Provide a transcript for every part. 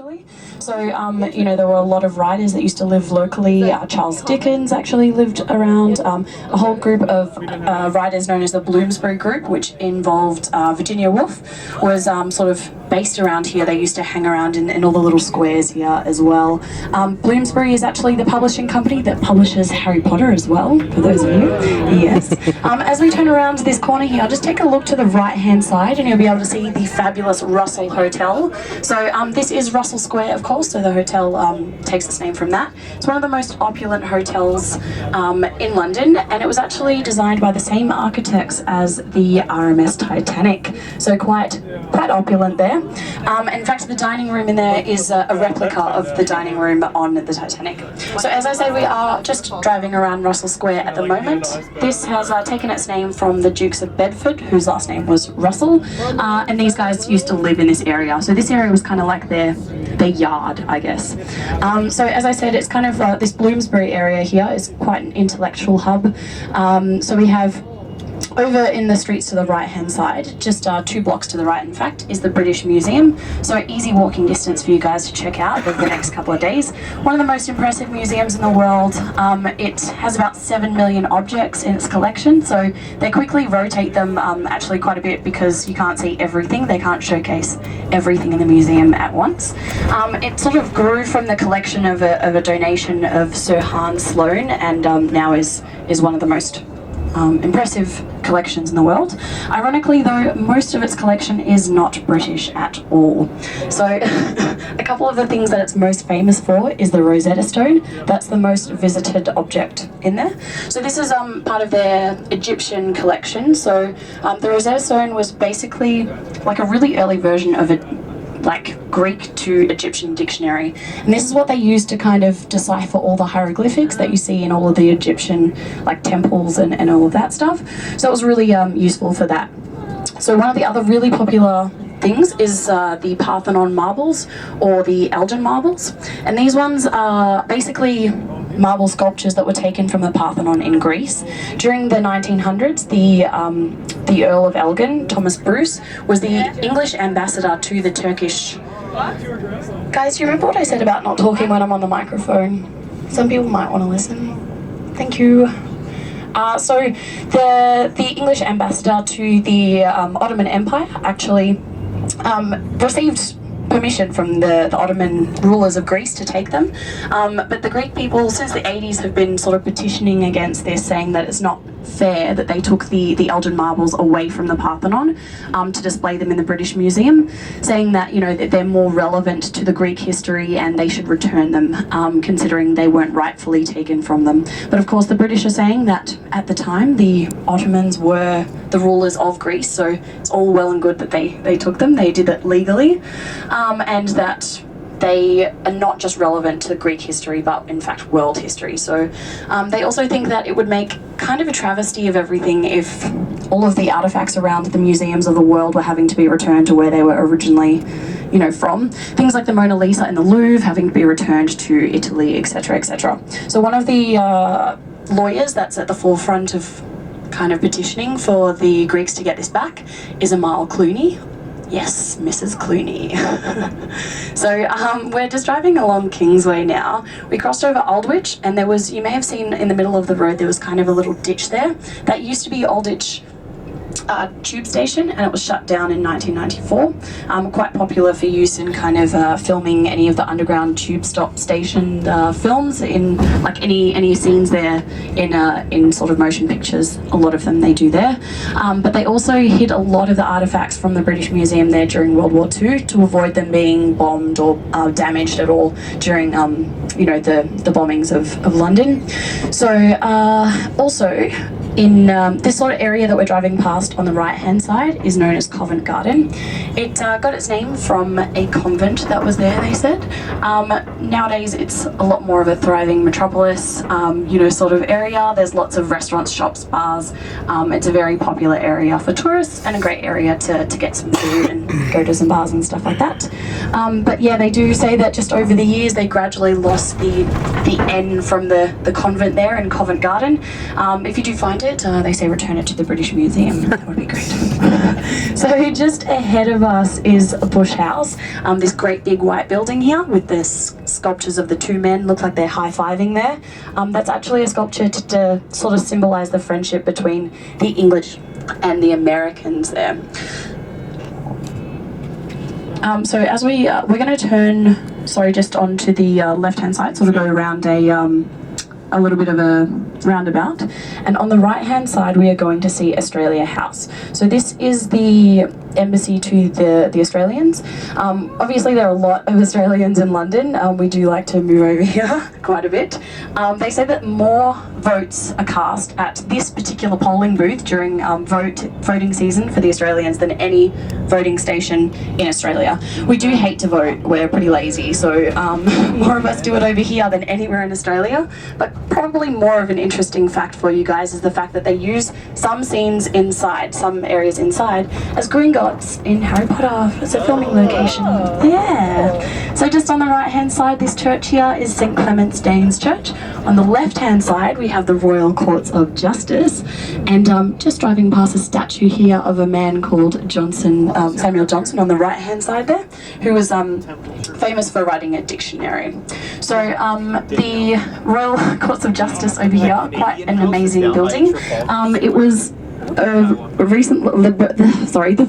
actually. So, there were a lot of writers that used to live locally. Charles Dickens actually lived around. A whole group of writers known as the Bloomsbury Group, which involved Virginia Woolf, was sort of based around here. They used to hang around in all the little squares here as well. Bloomsbury is actually the publishing company that publishes Harry Potter as well, for those of you. Yes. As we turn around this corner here, just take a look to the right-hand side and you'll be able to see the fabulous Russell Hotel. So this is Russell Square, of course, so the hotel takes its name from that. It's one of the most opulent hotels in London, and it was actually designed by the same architects as the RMS Titanic, so quite opulent there. In fact, the dining room in there is a replica of the dining room on the Titanic. So as I say, we are just driving around Russell Square at the moment. This has taken its name from the Dukes of Bedford, whose last name was Russell, and these guys used to live in this area. So this area was kind of like their yard, I guess. So as I said, it's kind of this Bloomsbury area here is quite an intellectual hub. So we have over in the streets to the right-hand side, just 2 blocks to the right, in fact, is the British Museum. So easy walking distance for you guys to check out over the next couple of days. One of the most impressive museums in the world. It has about 7 million objects in its collection, so they quickly rotate them actually quite a bit because you can't see everything. They can't showcase everything in the museum at once. It sort of grew from the collection of a donation of Sir Hans Sloane, and now is one of the most impressive collections in the world. Ironically though, most of its collection is not British at all. So a couple of the things that it's most famous for is the Rosetta Stone. That's the most visited object in there. So this is part of their Egyptian collection. So the Rosetta Stone was basically like a really early version of a Greek to Egyptian dictionary, and this is what they used to kind of decipher all the hieroglyphics that you see in all of the Egyptian temples and all of that stuff. So it was really useful for that. So one of the other really popular things is the Parthenon marbles, or the Elgin marbles, and these ones are basically marble sculptures that were taken from the Parthenon in Greece. During the 1900s, the Earl of Elgin, Thomas Bruce, was the English ambassador to the Turkish... Guys, do you remember what I said about not talking when I'm on the microphone? Some people might want to listen. Thank you. So the English ambassador to the Ottoman Empire actually received permission from the Ottoman rulers of Greece to take them, but the Greek people since the 80s have been sort of petitioning against this, saying that it's not fair that they took the Elgin marbles away from the Parthenon to display them in the British Museum, saying that that they're more relevant to the Greek history and they should return them, considering they weren't rightfully taken from them. But of course the British are saying that at the time the Ottomans were the rulers of Greece, so it's all well and good that they took them, they did it legally, and that they are not just relevant to Greek history, but in fact world history. So they also think that it would make kind of a travesty of everything if all of the artifacts around the museums of the world were having to be returned to where they were originally, from. Things like the Mona Lisa in the Louvre having to be returned to Italy, etc., etc. So one of the lawyers that's at the forefront of kind of petitioning for the Greeks to get this back is Amal Clooney. Yes, Mrs. Clooney. So we're just driving along Kingsway now. We crossed over Aldwych, and there was, you may have seen in the middle of the road, there was kind of a little ditch there. That used to be Aldwych tube station, and it was shut down in 1994. Quite popular for use in kind of filming any of the underground tube stop station films, in like any scenes there in sort of motion pictures. A lot of them they do there, but they also hid a lot of the artifacts from the British Museum there during World War II to avoid them being bombed or damaged at all during the bombings of London. So also in this sort of area that we're driving past on the right-hand side is known as Covent Garden. It got its name from a convent that was there, they said. Nowadays it's a lot more of a thriving metropolis, sort of area. There's lots of restaurants, shops, bars. It's a very popular area for tourists and a great area to get some food and go to some bars and stuff like that. But yeah, they do say that just over the years they gradually lost the N from the convent there in Covent Garden. If you do find it, it. They say return it to the British Museum. That would be great. So just ahead of us is Bush House, this great big white building here with the sculptures of the two men, look like they're high-fiving there. That's actually a sculpture to sort of symbolise the friendship between the English and the Americans there. So as we're going to turn, just onto the left-hand side, sort of go around a little bit of a roundabout, and on the right-hand side we are going to see Australia House. So this is the embassy to the Australians. Obviously there are a lot of Australians in London. We do like to move over here quite a bit. They say that more votes are cast at this particular polling booth during voting season for the Australians than any voting station in Australia. We do hate to vote, we're pretty lazy, so more of us do it over here than anywhere in Australia. But probably more of an interesting fact for you guys is the fact that they use some scenes inside, some areas inside, as Gringotts in Harry Potter. It's a filming location. Yeah. So just on the right hand side, this church here is St Clement's Danes Church. On the left hand side we have the Royal Courts of Justice, and just driving past a statue here of a man called Samuel Johnson on the right hand side there, who was famous for writing a dictionary. So the Royal Courts of Justice over here, quite an amazing building. It was the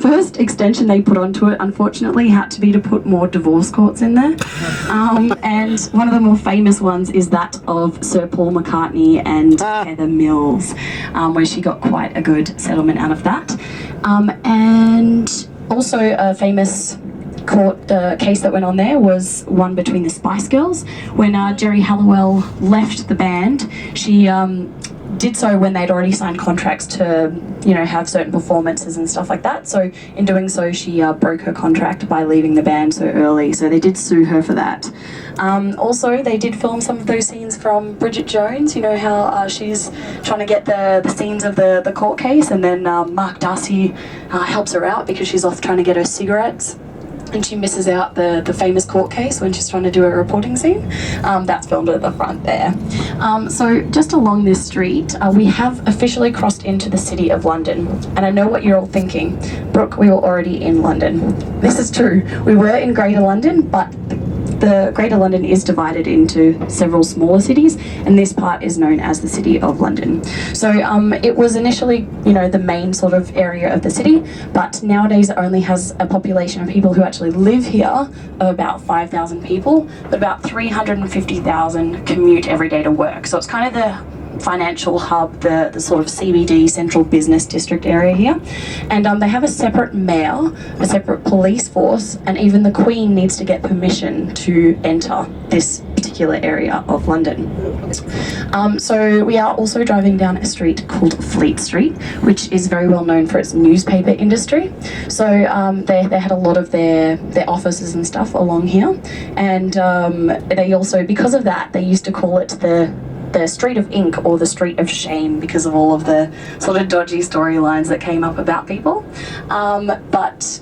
first extension they put onto it, unfortunately, had to be to put more divorce courts in there. And one of the more famous ones is that of Sir Paul McCartney and Heather Mills, where she got quite a good settlement out of that. And also a famous court case that went on there was one between the Spice Girls. When Geri Halliwell left the band, she did so when they'd already signed contracts to, have certain performances and stuff like that. So in doing so, she broke her contract by leaving the band so early. So they did sue her for that. Also, they did film some of those scenes from Bridget Jones. You know how she's trying to get the scenes of the court case, and then Mark Darcy helps her out because she's off trying to get her cigarettes. And she misses out the famous court case when she's trying to do a reporting scene. That's filmed at the front there. So just along this street, we have officially crossed into the City of London. And I know what you're all thinking. Brooke, we were already in London. This is true. We were in Greater London, but the Greater London is divided into several smaller cities, and this part is known as the City of London. So it was initially, the main sort of area of the city, but nowadays it only has a population of people who actually live here of about 5,000 people, but about 350,000 commute every day to work. So it's kind of the financial hub, the sort of CBD, central business district area here. And they have a separate mayor, a separate police force, and even the Queen needs to get permission to enter this particular area of London. So we are also driving down a street called Fleet Street, which is very well known for its newspaper industry. So they had a lot of their offices and stuff along here, and they also, because of that, they used to call it the Street of Ink or the Street of Shame because of all of the sort of dodgy storylines that came up about people. But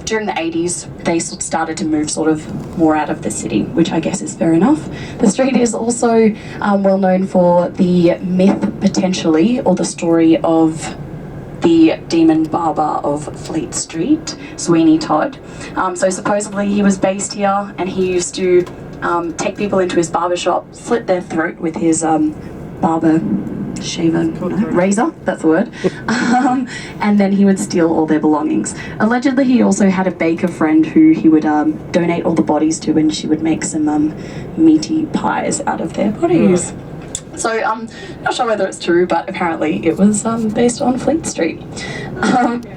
during the 80s, they started to move sort of more out of the city, which I guess is fair enough. The street is also well known for the myth, potentially, or the story of the demon barber of Fleet Street, Sweeney Todd. So supposedly he was based here, and he used to take people into his barber shop, slit their throat with his razor, that's the word, and then he would steal all their belongings. Allegedly, he also had a baker friend who he would donate all the bodies to, and she would make some meaty pies out of their bodies. So I'm not sure whether it's true, but apparently it was based on Fleet Street.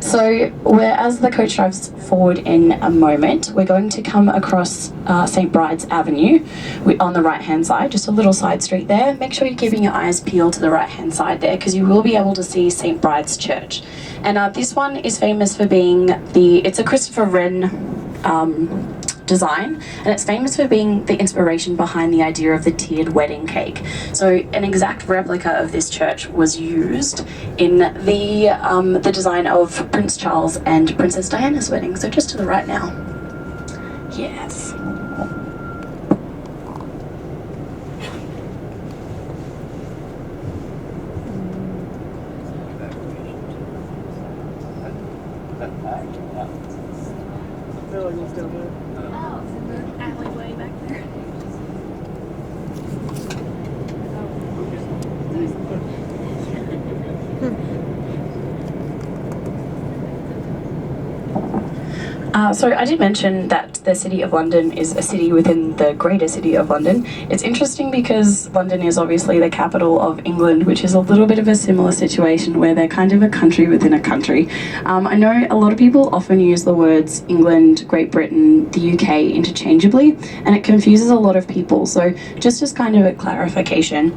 So as the coach drives forward in a moment, we're going to come across St Bride's Avenue on the right hand side, just a little side street there. Make sure you're keeping your eyes peeled to the right hand side there, because you will be able to see St Bride's Church. And this one is famous for being it's a Christopher Wren design, and it's famous for being the inspiration behind the idea of the tiered wedding cake. So an exact replica of this church was used in the design of Prince Charles and Princess Diana's wedding. So just to the right now. Yes. feel like we're still there. Oh, it's in the alleyway back there. So I did mention that the City of London is a city within the Greater City of London. It's interesting because London is obviously the capital of England, which is a little bit of a similar situation where they're kind of a country within a country. I know a lot of people often use the words England, Great Britain, the UK interchangeably, and it confuses a lot of people. So just as kind of a clarification,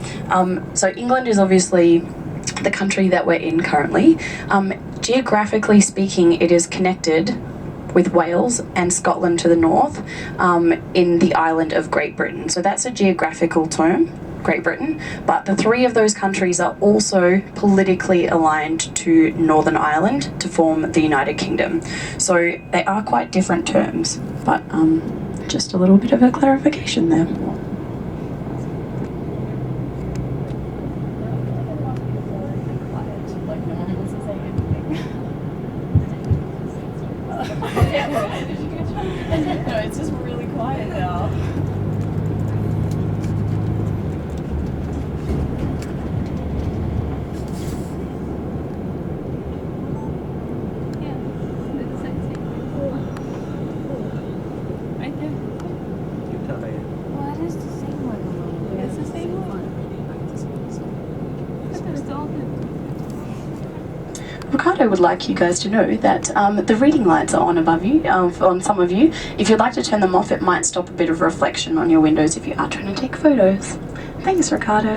so England is obviously the country that we're in currently. Geographically speaking, it is connected with Wales and Scotland to the north in the island of Great Britain. So that's a geographical term, Great Britain, but the three of those countries are also politically aligned to Northern Ireland to form the United Kingdom. So they are quite different terms, but just a little bit of a clarification there. No, it's just really quiet now. Right there. What is the same one? It's the same one. I thought it's all good. Ricardo would like you guys to know that the reading lights are on above you, on some of you. If you'd like to turn them off, it might stop a bit of reflection on your windows if you are trying to take photos. Thanks, Ricardo.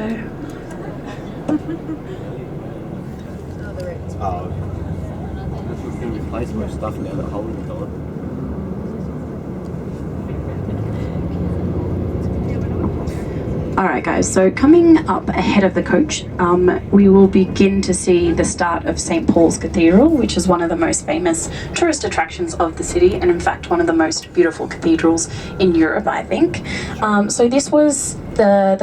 Oh, this is going to replace my stuff now that holding the door. Alright guys, so coming up ahead of the coach, we will begin to see the start of St. Paul's Cathedral, which is one of the most famous tourist attractions of the city, and in fact one of the most beautiful cathedrals in Europe, I think. So this was the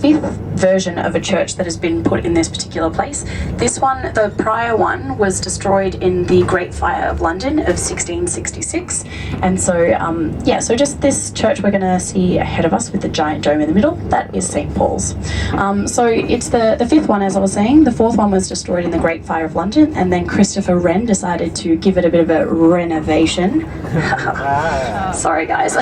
fifth version of a church that has been put in this particular place. This one, the prior one, was destroyed in the Great Fire of London of 1666, and so so just this church we're going to see ahead of us with the giant dome in the middle, that is St. Paul's. So it's the fifth one, as I was saying. The fourth one was destroyed in the Great Fire of London, and then Christopher Wren decided to give it a bit of a renovation. Sorry guys.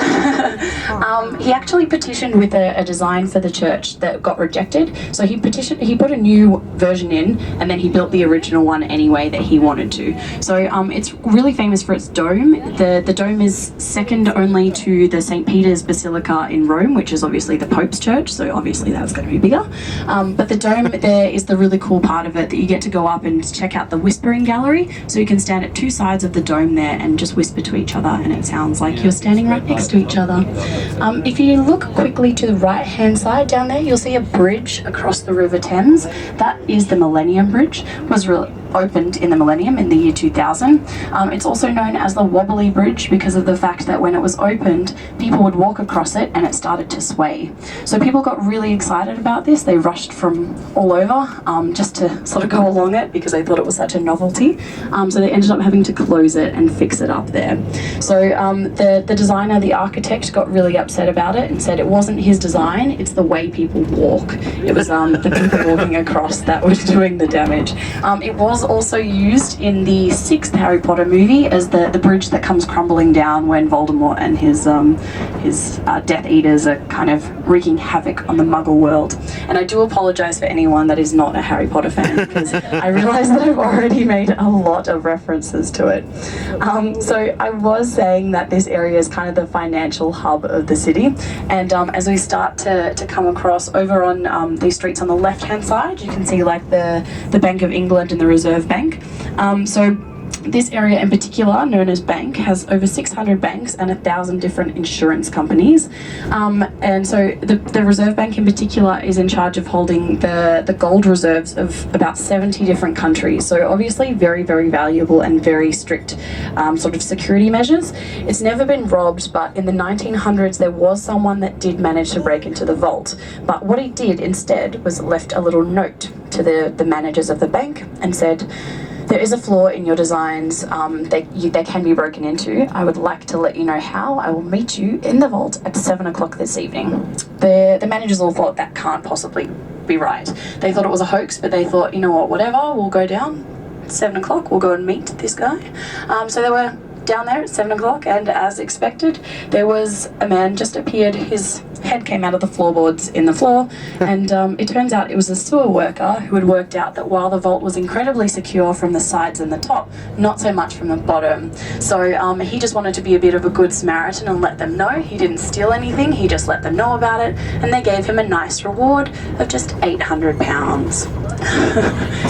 He actually petitioned with a design for the church that got rejected, so he put a new version in, and then he built the original one anyway that he wanted to. So it's really famous for its dome. The dome is second only to the St. Peter's Basilica in Rome, which is obviously the Pope's church, so obviously that's going to be bigger. But the dome there is the really cool part of it, that you get to go up and check out the whispering gallery, so you can stand at two sides of the dome there and just whisper to each other, and it sounds like you're standing right next to each other. If you look quickly to the right hand side down there, you'll see a bridge across the River Thames. That is the Millennium Bridge. It was opened in the millennium in the year 2000. It's also known as the Wobbly Bridge because of the fact that when it was opened, people would walk across it and it started to sway. So people got really excited about this. They rushed from all over just to sort of go along it because they thought it was such a novelty. So they ended up having to close it and fix it up there. So the designer, the architect, got really upset about it and said it wasn't his design, it's the way people walk. It was the people walking across that were doing the damage. It was also used in the 6th Harry Potter movie as the bridge that comes crumbling down when Voldemort and his Death Eaters are kind of wreaking havoc on the Muggle world. And I do apologise for anyone that is not a Harry Potter fan, because I realise that I've already made a lot of references to it. So I was saying that this area is kind of the financial hub of the city, and as we start to come across over on these streets on the left hand side, you can see like the Bank of England and the Reserve Bank. So this area in particular, known as Bank, has over 600 banks and 1,000 different insurance companies. And so the Reserve Bank in particular is in charge of holding the gold reserves of about 70 different countries. So obviously very, very valuable and very strict sort of security measures. It's never been robbed, but in the 1900s there was someone that did manage to break into the vault. But what he did instead was left a little note to the managers of the bank and said, there is a flaw in your designs. They can be broken into. I would like to let you know how. I will meet you in the vault at 7 o'clock this evening. The managers all thought that can't possibly be right. They thought it was a hoax, but they thought, you know what, whatever, we'll go down. 7 o'clock, we'll go and meet this guy. So they were down there at 7 o'clock, and as expected, there was a man just appeared. His head came out of the floorboards in the floor, and it turns out it was a sewer worker who had worked out that while the vault was incredibly secure from the sides and the top, not so much from the bottom. So he just wanted to be a bit of a good Samaritan and let them know. He didn't steal anything, he just let them know about it, and they gave him a nice reward of just £800.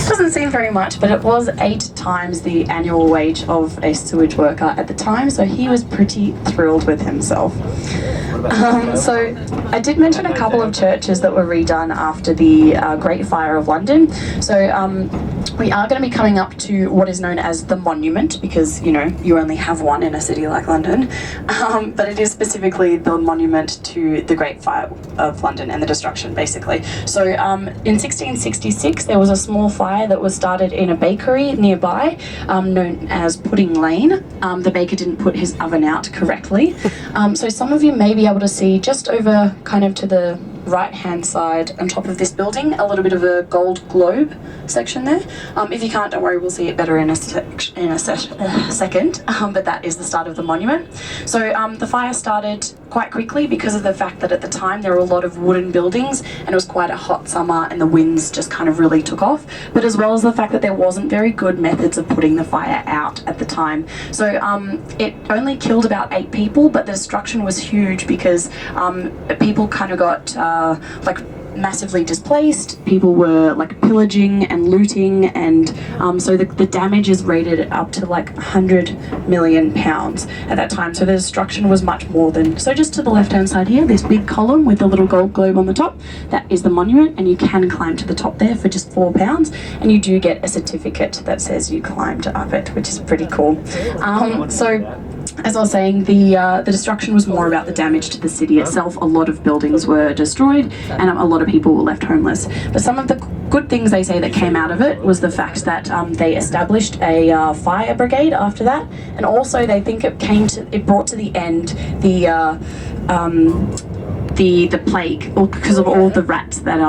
Doesn't seem very much, but it was 8 times the annual wage of a sewage worker at the time, so he was pretty thrilled with himself. So I did mention a couple of churches that were redone after the Great Fire of London. So we are going to be coming up to what is known as the Monument, because, you know, you only have one in a city like London, but it is specifically the monument to the Great Fire of London and the destruction, basically. So in 1666, there was a small fire that was started in a bakery nearby, known as Pudding Lane. The baker didn't put his oven out correctly. So some of you may be able to see just over kind of to the right hand side on top of this building a little bit of a gold globe section there. If you can't, don't worry, we'll see it better in a second, but that is the start of the monument. So the fire started quite quickly because of the fact that at the time there were a lot of wooden buildings and it was quite a hot summer and the winds just kind of really took off, but as well as the fact that there wasn't very good methods of putting the fire out at the time. So it only killed about 8 people, but the destruction was huge because people kind of got like massively displaced. People were like pillaging and looting, and so the damage is rated up to like £100 million at that time. So the destruction was much more than. So just to the left hand side here, this big column with the little gold globe on the top, that is the monument, and you can climb to the top there for just £4, and you do get a certificate that says you climbed up it, which is pretty cool. So as I was saying, the destruction was more about the damage to the city itself. A lot of buildings were destroyed and a lot of people were left homeless. But some of the good things they say that came out of it was the fact that they established a fire brigade after that, and also they think it brought to the end the plague, because of all the rats that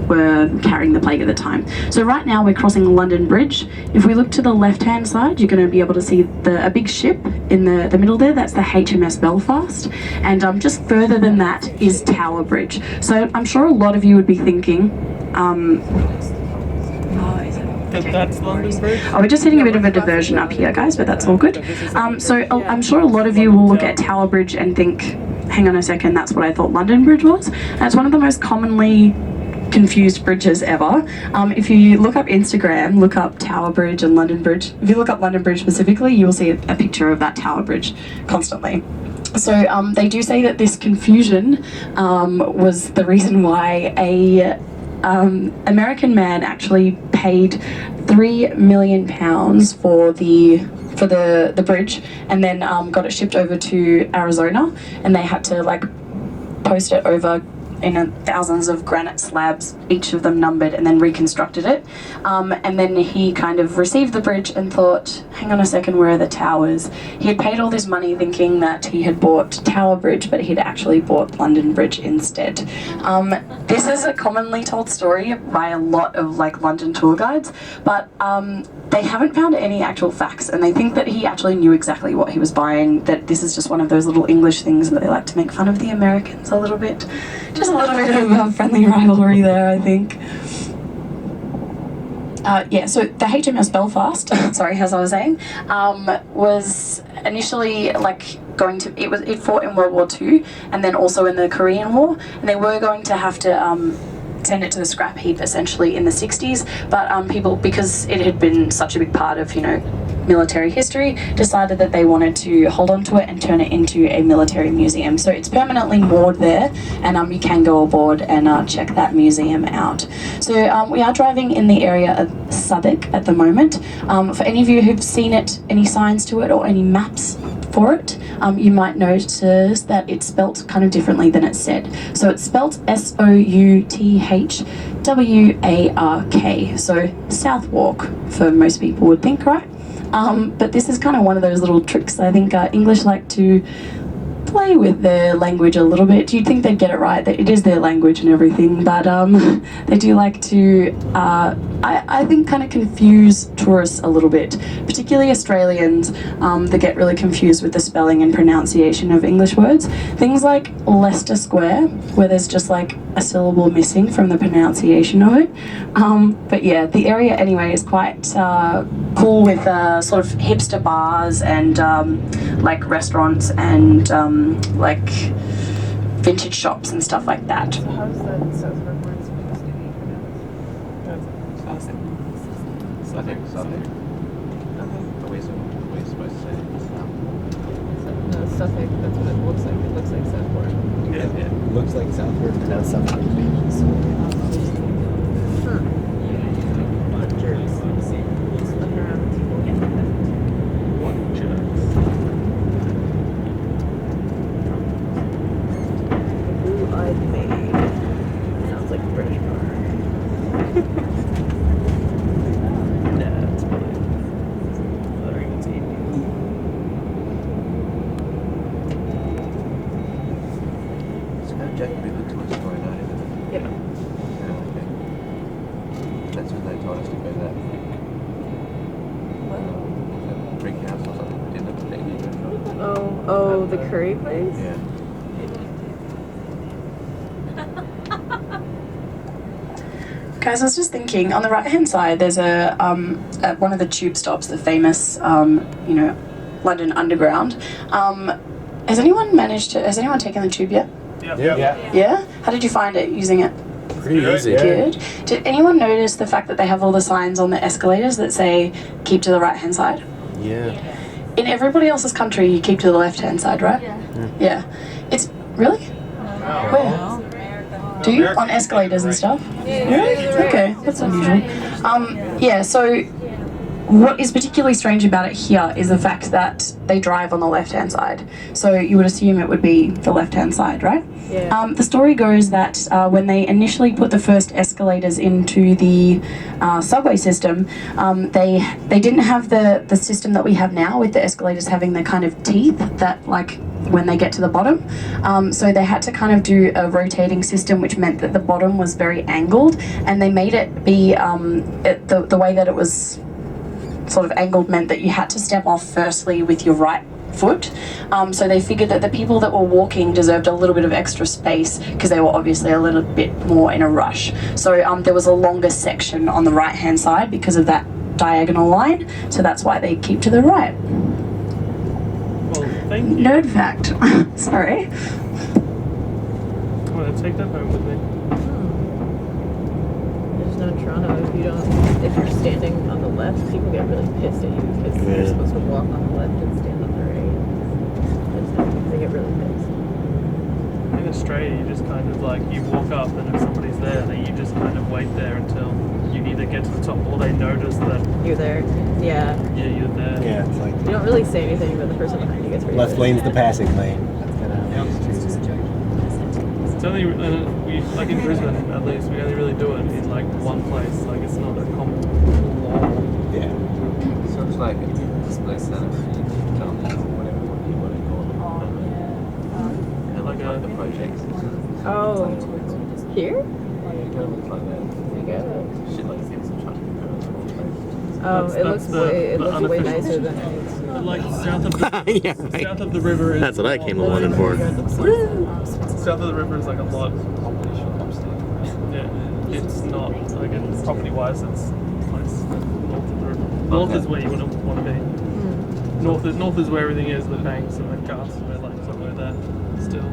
were carrying the plague at the time. So right now we're crossing London Bridge. If we look to the left hand side, you're going to be able to see a big ship in the middle there. That's the HMS Belfast, and just further than that is Tower Bridge. So I'm sure a lot of you would be thinking, That's London Bridge? we're just hitting a bit of a diversion up here, guys, but that's all good. So I'm sure a lot of you will look at Tower Bridge and think, hang on a second, that's what I thought London Bridge was. And it's one of the most commonly confused bridges ever. If you look up Instagram, look up Tower Bridge and London Bridge. If you look up London Bridge specifically, you will see a picture of that Tower Bridge constantly. So they do say that this confusion was the reason why a American man actually paid £3 million for the bridge, and then got it shipped over to Arizona, and they had to like post it over in thousands of granite slabs, each of them numbered, and then reconstructed it. And then he kind of received the bridge and thought, hang on a second, where are the towers? He had paid all this money thinking that he had bought Tower Bridge, but he'd actually bought London Bridge instead. This is a commonly told story by a lot of like London tour guides, but they haven't found any actual facts, and they think that he actually knew exactly what he was buying, that this is just one of those little English things that they like to make fun of the Americans a little bit. Just a little bit of a friendly rivalry there, I think. Yeah, so the HMS Belfast, sorry, as I was saying, was initially like going to, it fought in World War II and then also in the Korean War, and they were going to have to send it to the scrap heap essentially in the 60s, but people, because it had been such a big part of, you know, military history, decided that they wanted to hold on to it and turn it into a military museum. So it's permanently moored there, and you can go aboard and check that museum out. So we are driving in the area of Southwark at the moment. For any of you who've seen it, any signs to it or any maps for it, you might notice that it's spelt kind of differently than it's said. So it's spelt Southwark, so Southwark for most people would think, right? But this is kind of one of those little tricks I think English like to play with their language a little bit. You'd think they'd get it right, that it is their language and everything, but they do like to, I think, kind of confuse tourists a little bit, particularly Australians. They get really confused with the spelling and pronunciation of English words. Things like Leicester Square, where there's just like a syllable missing from the pronunciation of it. But yeah, the area anyway is quite cool with sort of hipster bars and like restaurants and like vintage shops and stuff like that. So how's that Southwark word supposed to be pronounced? Suffolk. Okay. The way you're supposed to say it. No, Suffolk, that's what it looks like. It looks like Southwark. Yeah. Looks like Southwark, pronounced Southwark. Blue-eyed maid. Sounds like a British car. Nah, it's probably lettering its evening. So now Jack will be the tourist story night, isn't it? Yep. Yeah, okay. That's when they told us to go that brick house or something. We didn't have to Oh, the curry place? Yeah. Guys, I was just thinking, on the right-hand side, there's a at one of the tube stops, the famous, London Underground. Has anyone taken the tube yet? Yeah. Yeah? How did you find it, using it? Pretty easy. Good. Did anyone notice the fact that they have all the signs on the escalators that say, keep to the right-hand side? Yeah. In everybody else's country, you keep to the left-hand side, right? Yeah. It's, really? Where? Do you? On escalators and stuff? Really? Okay, that's unusual. Yeah, so what is particularly strange about it here is the fact that they drive on the left-hand side. So you would assume it would be the left-hand side, right? Yeah. The story goes that when they initially put the first escalators into the subway system, they didn't have the system that we have now with the escalators having the kind of teeth that, like, when they get to the bottom. So they had to kind of do a rotating system, which meant that the bottom was very angled, and they made it be the way that it was sort of angled meant that you had to step off firstly with your right foot. So they figured that the people that were walking deserved a little bit of extra space because they were obviously a little bit more in a rush. So there was a longer section on the right hand side because of that diagonal line. So that's why they keep to the right. Well, thank you. Nerd fact. Sorry. I'm gonna take that home with me. There's no Toronto if you're standing on the left, people get really pissed at you because you're supposed to walk on the left and stand on the right. They get really pissed. In Australia, you just kind of like, you walk up and if somebody's there, then you just kind of wait there until you either get to the top or they notice that You're there. Yeah. you're there. Yeah, it's like You don't really say anything, but the person behind you gets really left pissed. lane's the passing lane. That's kind of how it's treated. It's only, we, like in Brisbane at least, we only really do it in like one place. Like it's not a common law. Yeah. So it's like display center, whatever you want to call it. Yeah, like Like the a, projects. Oh. Here? It kind of looks like that. There you go. Shit like this, I'm trying to compare it to all places. Oh, That's- it that's looks the way unofficial- nicer than it is. like south of the Yeah, right. south of the river is That's what I came to London for. south of the river is like a lot. Yeah, it's not like it's property wise. It's nice. North of the river. North is where you want to be. North is where everything is. The banks and the castle. We're like somewhere there still.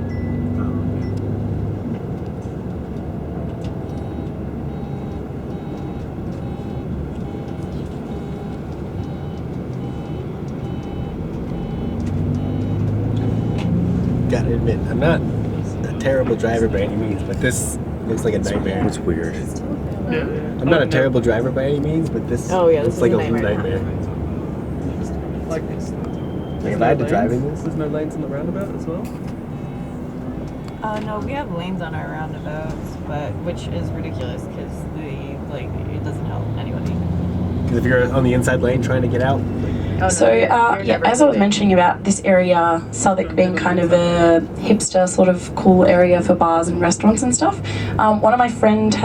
Gotta admit, I'm not a terrible driver by any means, but this looks like a nightmare. It's weird. Yeah. I'm not a terrible driver by any means, but this Oh, yeah, this looks is like a a nightmare. nightmare. Like Like, if I had to drive in this. There's no lanes in the roundabout as well? No, we have lanes on our roundabouts, but which is ridiculous because it doesn't help anybody. Because if you're on the inside lane trying to get out, So, yeah, as I was mentioning about this area, Southwark being kind of a hipster sort of cool area for bars and restaurants and stuff, one of my friend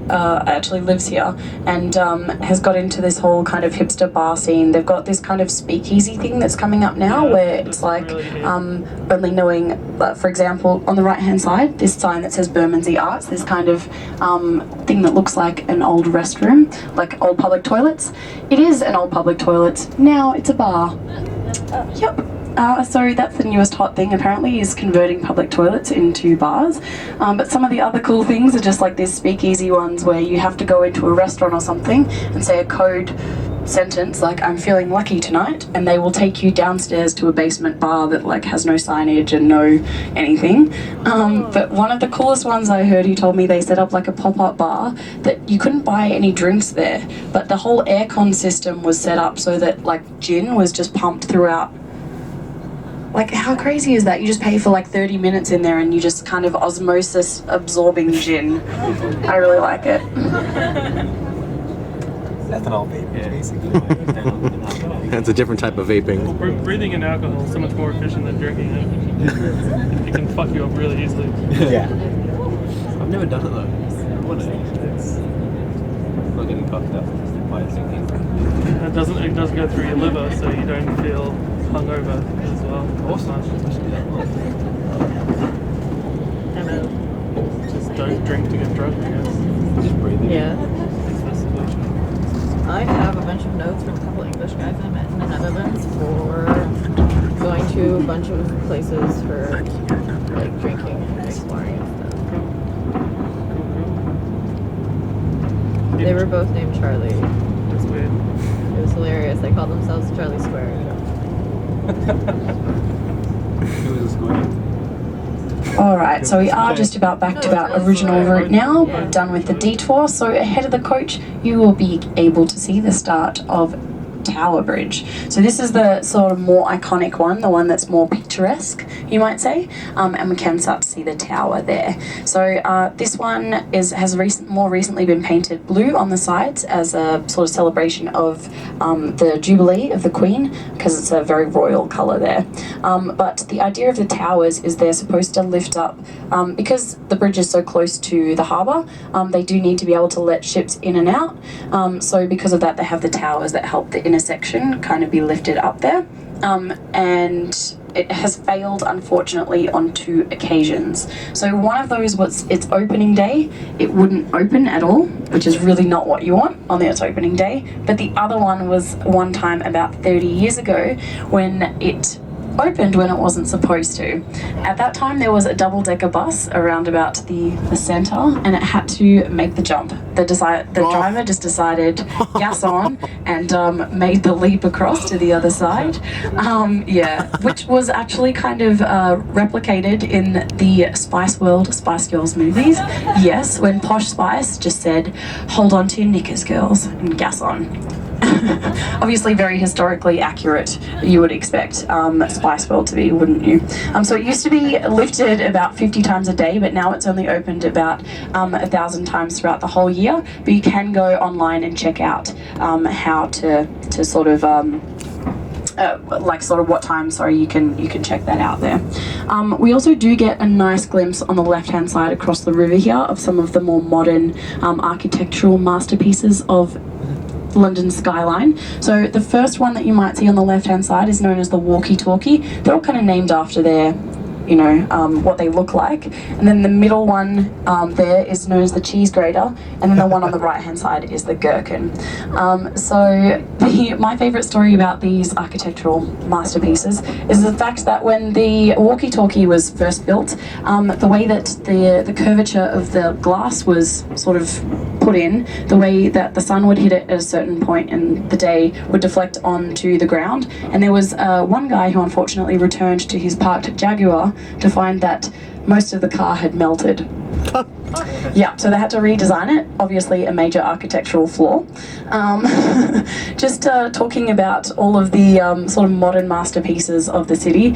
actually lives here and has got into this whole kind of hipster bar scene. They've got this kind of speakeasy thing that's coming up now where it's like only knowing, for example, on the right hand side, this sign that says Bermondsey Arts, this kind of thing that looks like an old restroom, like old public toilets. It is an old public toilet. Now it's a bar. Yep. So that's the newest hot thing apparently, is converting public toilets into bars. But some of the other cool things are just like these speakeasy ones where you have to go into a restaurant or something and say a code sentence like "I'm feeling lucky tonight," and they will take you downstairs to a basement bar that like has no signage and no anything. But one of the coolest ones I heard, he told me they set up like a pop-up bar that you couldn't buy any drinks there, but the whole aircon system was set up so that like gin was just pumped throughout. Like, how crazy is that? You just pay for like 30 minutes in there and you just kind of osmosis absorbing gin. I really like it. ethanol vaping, basically. Yeah. That's a different type of vaping. Well, breathing in alcohol is so much more efficient than drinking it. It can fuck you up really easily. Yeah. I've never done it though. I want to. It's not getting fucked up by thinking. It doesn't go through your liver, so you don't feel hungover as well. Awesome. Just don't drink to get drunk, I guess. Just breathing. Yeah. I have a bunch of notes from a couple of English guys I met in the Netherlands for going to a bunch of places for like drinking and exploring and stuff. They were both named Charlie. That's weird. It was hilarious. They called themselves Charlie Square. Who was this going? Alright, so we are just about back to our original route now. We're done with the detour, so ahead of the coach you will be able to see the start of Tower Bridge. So this is the sort of more iconic one, the one that's more picturesque, you might say, and we can start to see the tower there. So this one has more recently been painted blue on the sides as a sort of celebration of the Jubilee of the Queen, because it's a very royal colour there. But the idea of the towers is they're supposed to lift up, because the bridge is so close to the harbour, they do need to be able to let ships in and out. So because of that, they have the towers that help the intersection kind of be lifted up there. And it has failed, unfortunately, on 2 occasions. So one of those was its opening day. It wouldn't open at all, which is really not what you want on its opening day. But the other one was one time about 30 years ago when it opened when it wasn't supposed to. At that time there was a double-decker bus around about the centre and it had to make the jump. The driver just decided gas on and made the leap across to the other side. Yeah, which was actually kind of replicated in the Spice Girls movies. Yes, when Posh Spice just said, "Hold on to your knickers, girls," and gas on. Obviously very historically accurate, you would expect Spice World to be, wouldn't you? So it used to be lifted about 50 times a day, but now it's only opened about 1,000 times throughout the whole year. But you can go online and check out how to sort of what time, you can check that out there. We also do get a nice glimpse on the left hand side across the river here of some of the more modern architectural masterpieces of London skyline. So the first one that you might see on the left hand side is known as the walkie-talkie. They're all kind of named after their what they look like, and then the middle one there is known as the cheese grater, and then the one on the right hand side is the gherkin. My favourite story about these architectural masterpieces is the fact that when the walkie-talkie was first built, the way that the curvature of the glass was sort of put in, the way that the sun would hit it at a certain point in the day would deflect onto the ground, and there was one guy who unfortunately returned to his parked Jaguar to find that most of the car had melted. Yeah, so they had to redesign it. Obviously, a major architectural flaw. Just talking about all of the sort of modern masterpieces of the city,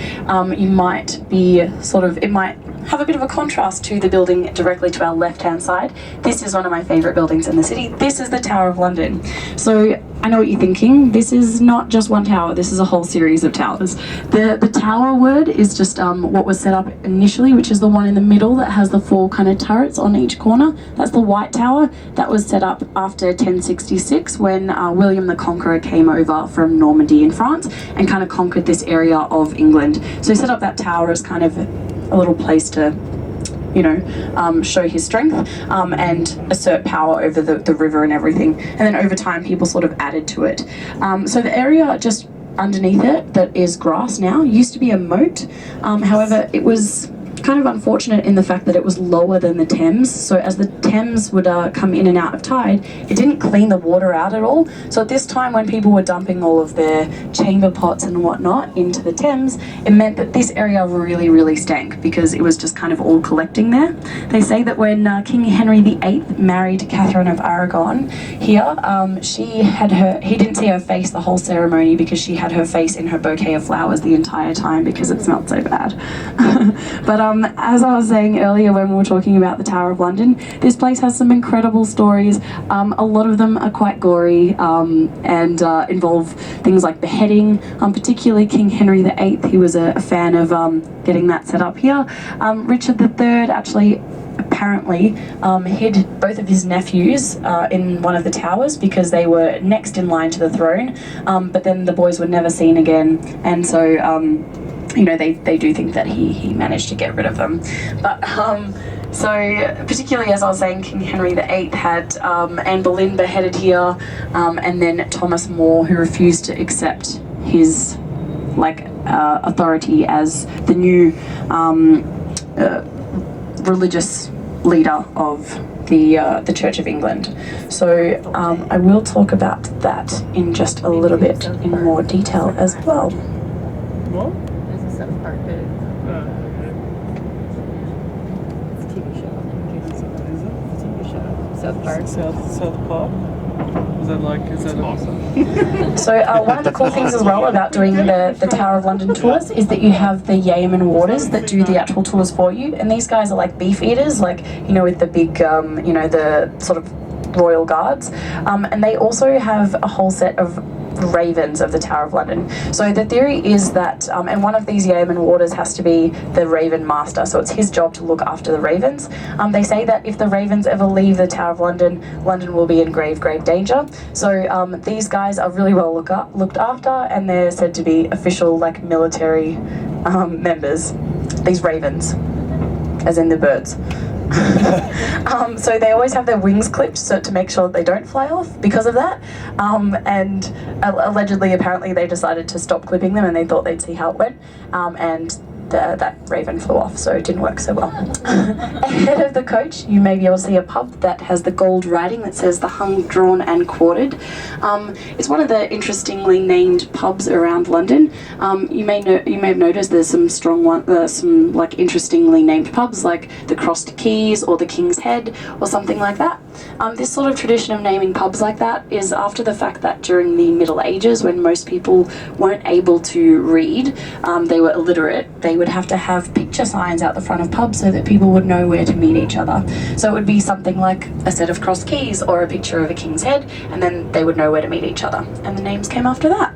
you might be it might have a bit of a contrast to the building directly to our left-hand side. This is one of my favourite buildings in the city. This is the Tower of London. So I know what you're thinking. This is not just one tower. This is a whole series of towers. The tower word is just what was set up initially, which is the one in the middle that has the 4 kind of turrets on each corner. That's the White Tower. That was set up after 1066 when William the Conqueror came over from Normandy in France and kind of conquered this area of England. So he set up that tower as kind of a little place to, show his strength and assert power over the river and everything. And then over time, people sort of added to it. So the area just underneath it that is grass now used to be a moat. However, it was kind of unfortunate in the fact that it was lower than the Thames. So as the Thames would come in and out of tide, it didn't clean the water out at all. So at this time when people were dumping all of their chamber pots and whatnot into the Thames, it meant that this area really, really stank because it was just kind of all collecting there. They say that when King Henry VIII married Catherine of Aragon here, he didn't see her face the whole ceremony because she had her face in her bouquet of flowers the entire time because it smelled so bad. But as I was saying earlier when we were talking about the Tower of London, this place has some incredible stories. A lot of them are quite gory and involve things like beheading, particularly King Henry VIII. He was a fan of getting that set up here. Richard III actually apparently hid both of his nephews in one of the towers because they were next in line to the throne, but then the boys were never seen again, and so they do think that he managed to get rid of them. But so particularly as I was saying, King Henry VIII had Anne Boleyn beheaded here, and then Thomas More, who refused to accept his authority as the new religious leader of the Church of England. So I will talk about that in just a little bit in more detail as well. What? There's a South Park bit. It's a TV show. It's a TV show. South Park. South Park? Is that awesome? So one of the cool things as well about doing the Tower of London tours is that you have the Yeoman Warders that do the actual tours for you, and these guys are like beef eaters, with the big, the sort of royal guards, and they also have a whole set of ravens of the Tower of London. So the theory is that, and one of these yeoman warders has to be the Raven Master, so it's his job to look after the ravens. They say that if the ravens ever leave the Tower of London, London will be in grave danger. So these guys are really well looked after, and they're said to be official military members, these ravens, as in the birds. So they always have their wings clipped to make sure that they don't fly off because of that, and allegedly apparently they decided to stop clipping them and they thought they'd see how it went, and that raven flew off, so it didn't work so well. Ahead of the coach you may be able to see a pub that has the gold writing that says the hung, drawn and quartered. It's one of the interestingly named pubs around London. You may have noticed there's some interestingly named pubs like the Crossed Keys or the King's Head or something like that. This sort of tradition of naming pubs like that is after the fact that during the Middle Ages, when most people weren't able to read, they were illiterate, they would have to have picture signs out the front of pubs so that people would know where to meet each other. So it would be something like a set of crossed keys or a picture of a king's head, and then they would know where to meet each other. And the names came after that.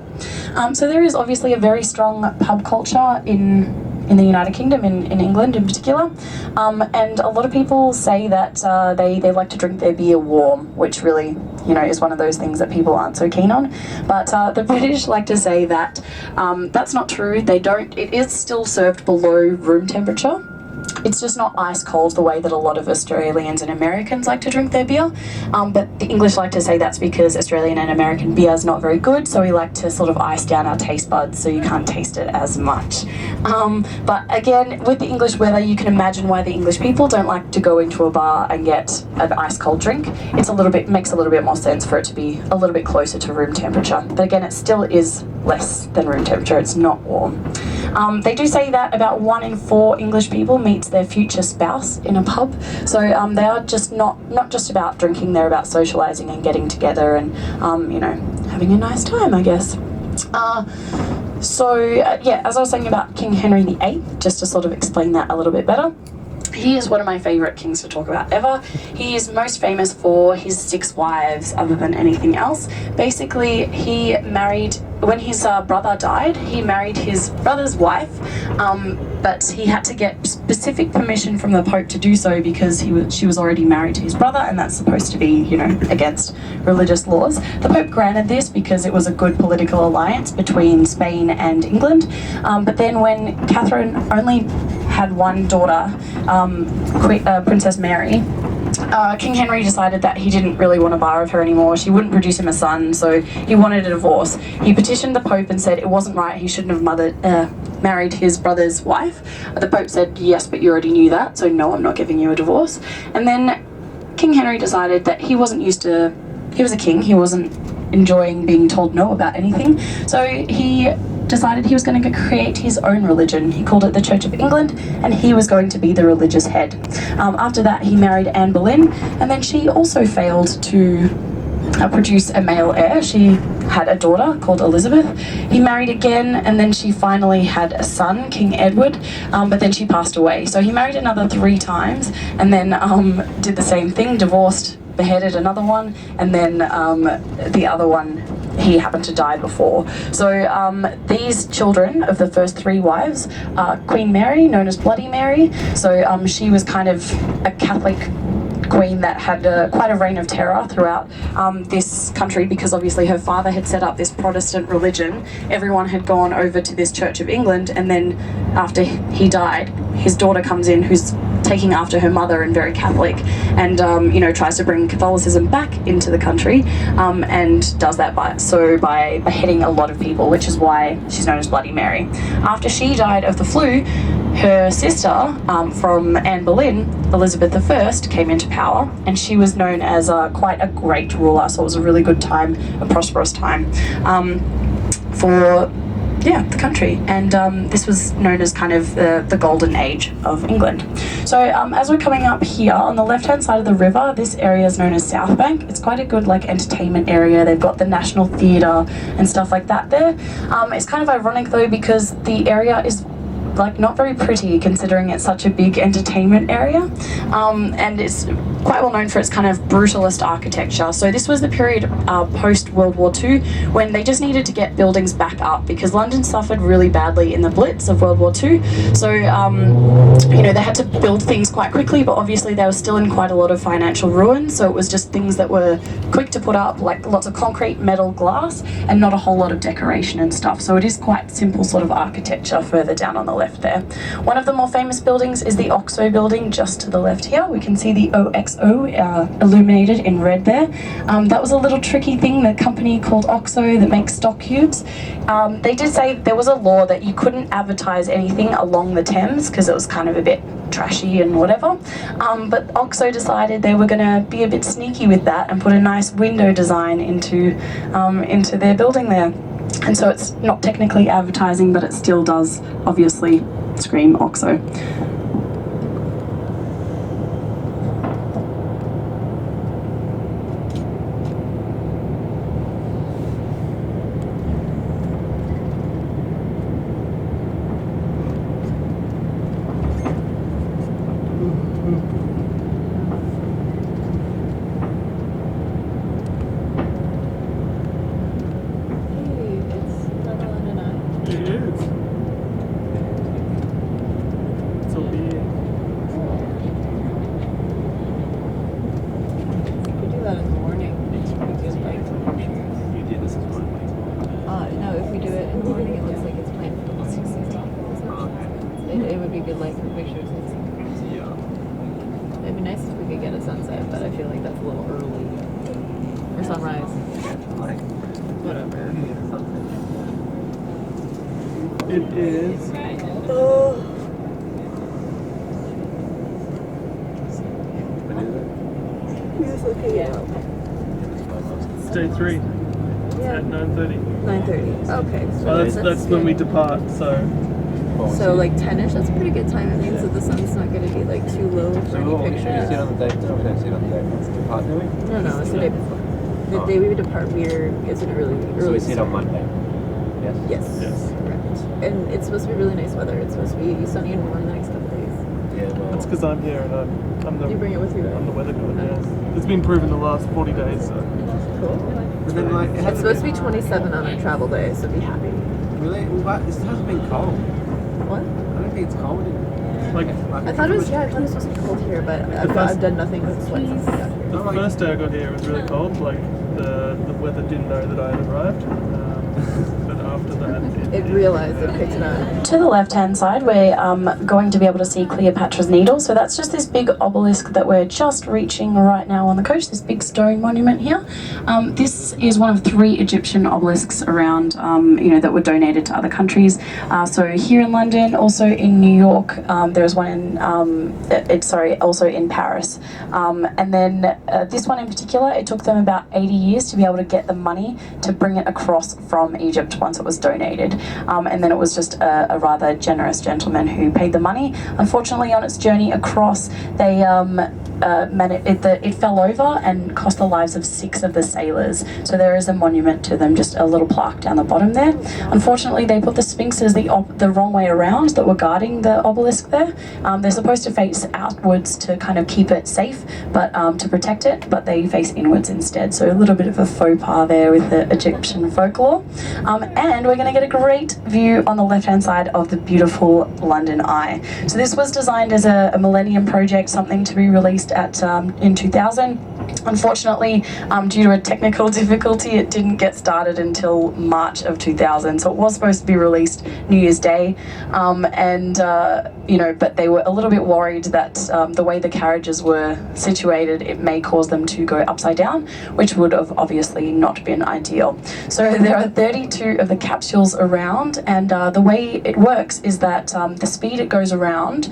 So there is obviously a very strong pub culture in the United Kingdom, in England in particular, and a lot of people say that they like to drink their beer warm, which really is one of those things that people aren't so keen on. But the British like to say that that's not true. They don't. It is still served below room temperature. It's just not ice cold the way that a lot of Australians and Americans like to drink their beer. But the English like to say that's because Australian and American beer is not very good, so we like to sort of ice down our taste buds so you can't taste it as much. But again, with the English weather, you can imagine why the English people don't like to go into a bar and get an ice cold drink. Makes a little bit more sense for it to be a little bit closer to room temperature. But again, it still is less than room temperature. It's not warm. They do say that about 1 in 4 English people meets their future spouse in a pub. So they are just not just about drinking, they're about socialising and getting together and, you know, having a nice time, I guess. Yeah, as I was saying about King Henry VIII, just to sort of explain that a little bit better, he is one of my favourite kings to talk about ever. He is most famous for his 6 wives other than anything else. Basically, he married, when his brother died, he married his brother's wife, but he had to get specific permission from the Pope to do so because she was already married to his brother, and that's supposed to be, you know, against religious laws. The Pope granted this because it was a good political alliance between Spain and England, but then when Catherine only had one daughter, Princess Mary, King Henry decided that he didn't really want to bar with her anymore. She wouldn't produce him a son, so he wanted a divorce. He petitioned the Pope and said it wasn't right, he shouldn't have married his brother's wife. The Pope said, yes, but you already knew that, so no, I'm not giving you a divorce. And then King Henry decided that he wasn't used to, he was a king, he wasn't enjoying being told no about anything, so he decided he was going to create his own religion. He called it the Church of England, and he was going to be the religious head. After that, he married Anne Boleyn, and then she also failed to produce a male heir. She had a daughter called Elizabeth. He married again, and then she finally had a son, King Edward, but then she passed away. So he married another 3 times, and then did the same thing, divorced, beheaded another one, and then the other one, he happened to die before. So these children of the first 3 wives are Queen Mary, known as Bloody Mary. So she was kind of a Catholic queen that had quite a reign of terror throughout this country, because obviously her father had set up this Protestant religion. Everyone had gone over to this Church of England, and then after he died, his daughter comes in who's taking after her mother and very Catholic, and you know, tries to bring Catholicism back into the country, and does that by beheading a lot of people, which is why she's known as Bloody Mary. After she died of the flu, her sister from Anne Boleyn, Elizabeth I, came into power, and she was known as quite a great ruler, so it was a really good time, a prosperous time for the country, and this was known as kind of the golden age of England. So as we're coming up here on the left hand side of the river, this area is known as South Bank. It's quite a good like entertainment area. They've got the National Theatre and stuff like that there. It's kind of ironic though, because the area is like not very pretty considering it's such a big entertainment area, and it's quite well known for its kind of brutalist architecture. So this was the period post World War II when they just needed to get buildings back up because London suffered really badly in the Blitz of World War II. So you know, they had to build things quite quickly, but obviously they were still in quite a lot of financial ruin, so it was just things that were quick to put up, like lots of concrete, metal, glass, and not a whole lot of decoration and stuff. So it is quite simple sort of architecture further down on the left there. One of the more famous buildings is the OXO building just to the left here. We can see the OXO illuminated in red there. That was a little tricky thing, the company called OXO that makes stock cubes. They did say there was a law that you couldn't advertise anything along the Thames because it was kind of a bit trashy and whatever, but OXO decided they were going to be a bit sneaky with that and put a nice window design into their building there. And so it's not technically advertising, but it still does obviously scream OXO. It is. It's day 3. Yeah. At 9:30. 9:30. Okay. So that's when we depart. So So like 10ish, that's a pretty good time. It means that the sun's not going to be like too low for any Should we see pictures. it on the day? No, we don't see it on the day. It's depart, do we? No, it's the day before. The day we depart, it's in a really early. So we see it on start. Monday. Yes. Yes. Yes. Correct. And it's supposed to be really nice weather. It's supposed to be sunny and warm the next couple of days. Yeah. Well. That's because I'm here and I'm the You bring it with you, right? I'm the weather god. Yeah. It's been proven the last 40 days. So. Cool. But then, like, It's supposed to be 27 on our travel day, so be happy. Really? What? It hasn't been cold. What? I don't think it's cold in. Like I thought it was supposed to be cold here, but I've done nothing but sweat since I got here. the first day I got here, it was really cold. Like the weather didn't know that I had arrived. But after that, It realized it picked it up. To the left-hand side, we're going to be able to see Cleopatra's Needle. So that's just this big obelisk that we're just reaching right now on the coast, this big stone monument here. This is one of 3 Egyptian obelisks around, that were donated to other countries. So here in London, also in New York, there's one in, also in Paris. And then this one in particular, it took them about 80 years to be able to get the money to bring it across from Egypt once it was donated. And then it was just a rather generous gentleman who paid the money. Unfortunately, on its journey across, they it fell over and cost the lives of 6 of the sailors. So there is a monument to them, just a little plaque down the bottom there. Unfortunately, they put the sphinxes the wrong way around that were guarding the obelisk there. They're supposed to face outwards to kind of keep it safe, but to protect it, but they face inwards instead. So a little bit of a faux pas there with the Egyptian folklore. And we're going to get a great view on the left-hand side of the beautiful London Eye. So this was designed as a Millennium Project, something to be released in 2000. Unfortunately, due to a technical difficulty, it didn't get started until March of 2000. So it was supposed to be released New Year's Day, but they were a little bit worried that the way the carriages were situated, it may cause them to go upside down, which would have obviously not been ideal. So there are 32 of the capsules around, and the way it works is that the speed it goes around,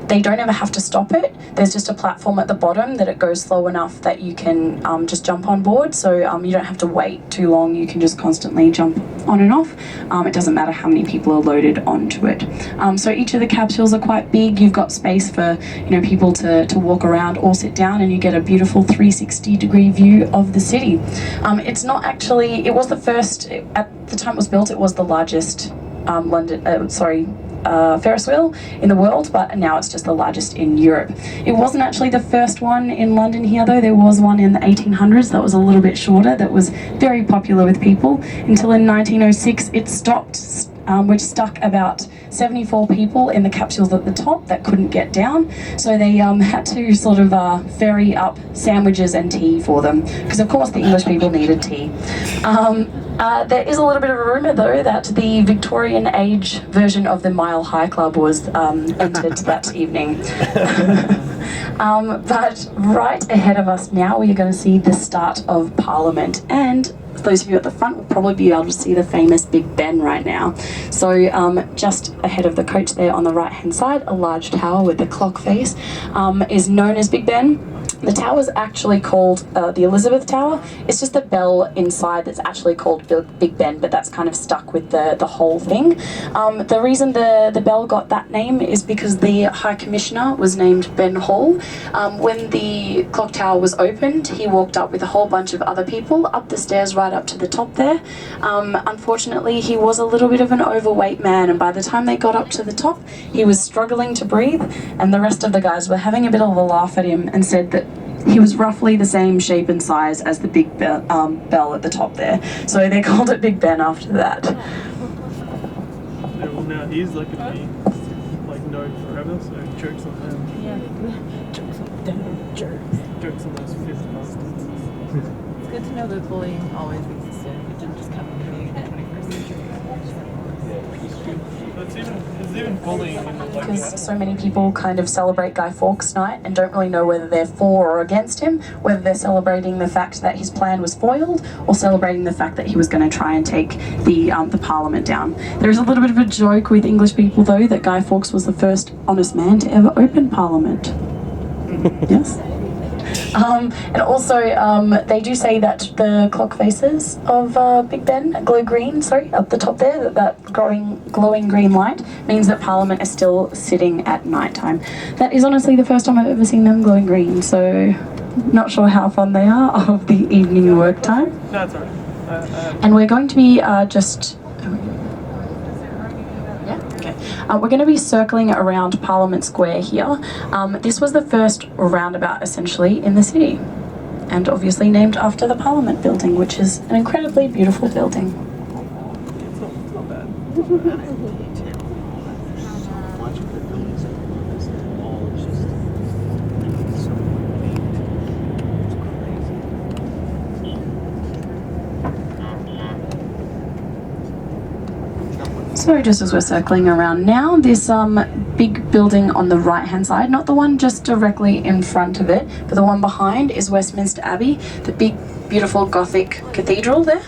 they don't ever have to stop it. There's just a platform at the bottom that it goes slow enough that you can just jump on board. So you don't have to wait too long. You can just constantly jump on and off. It doesn't matter how many people are loaded onto it. So each of the capsules are quite big. You've got space for people to walk around or sit down, and you get a beautiful 360-degree view of the city. It's not actually. It was the first at the time it was built. It was the largest Ferris wheel in the world, but now it's just the largest in Europe. It wasn't actually the first one in London here though. There was one in the 1800s that was a little bit shorter, that was very popular with people, until in 1906 it stopped, which stuck about 74 people in the capsules at the top that couldn't get down. So they had to sort of ferry up sandwiches and tea for them, because of course the English people needed tea. There is a little bit of a rumour though that the Victorian age version of the Mile High Club was entered that evening. But right ahead of us now, we are going to see the start of Parliament, and those of you at the front will probably be able to see the famous Big Ben right now. So just ahead of the coach there on the right hand side, a large tower with the clock face is known as Big Ben. The tower is actually called the Elizabeth Tower. It's just the bell inside that's actually called Big Ben, but that's kind of stuck with the whole thing. The reason the bell got that name is because the High Commissioner was named Ben Hall. When the clock tower was opened, he walked up with a whole bunch of other people up the stairs right up to the top there. Unfortunately, he was a little bit of an overweight man, and by the time they got up to the top, he was struggling to breathe, and the rest of the guys were having a bit of a laugh at him and said that he was roughly the same shape and size as the big bell at the top there. So they called it Big Ben after that. yeah, well now he's like gonna be known forever. So jokes on them. Yeah. Jokes on them. Jerks. Jokes on those fist bastards. It's good to know that bullying always existed. It didn't just come into being in the 21st century. It's even bullying in Because so many people kind of celebrate Guy Fawkes Night and don't really know whether they're for or against him, whether they're celebrating the fact that his plan was foiled or celebrating the fact that he was going to try and take the Parliament down. There's a little bit of a joke with English people though that Guy Fawkes was the first honest man to ever open Parliament. Yes? And also, they do say that the clock faces of Big Ben glow green, up the top there, that glowing green light means that Parliament is still sitting at night time. That is honestly the first time I've ever seen them glowing green, so not sure how fond they are of the evening work time. That's alright. And we're going to be we're going to be circling around Parliament Square here. This was the first roundabout essentially in the city, and obviously named after the Parliament building, which is an incredibly beautiful building. It's not bad. So just as we're circling around now, this big building on the right hand side, not the one just directly in front of it, but the one behind, is Westminster Abbey, the big beautiful Gothic cathedral there.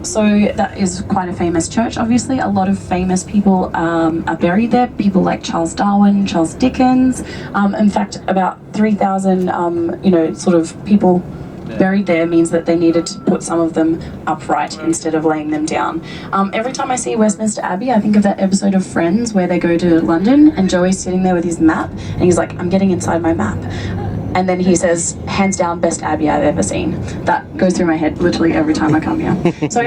So that is quite a famous church. Obviously a lot of famous people are buried there, people like Charles Darwin, Charles Dickens. In fact, about 3,000 sort of people buried there means that they needed to put some of them upright instead of laying them down. Every time I see Westminster Abbey, I think of that episode of Friends where they go to London and Joey's sitting there with his map and he's like, I'm getting inside my map. And then he says, hands down, best Abbey I've ever seen. That goes through my head literally every time I come here. So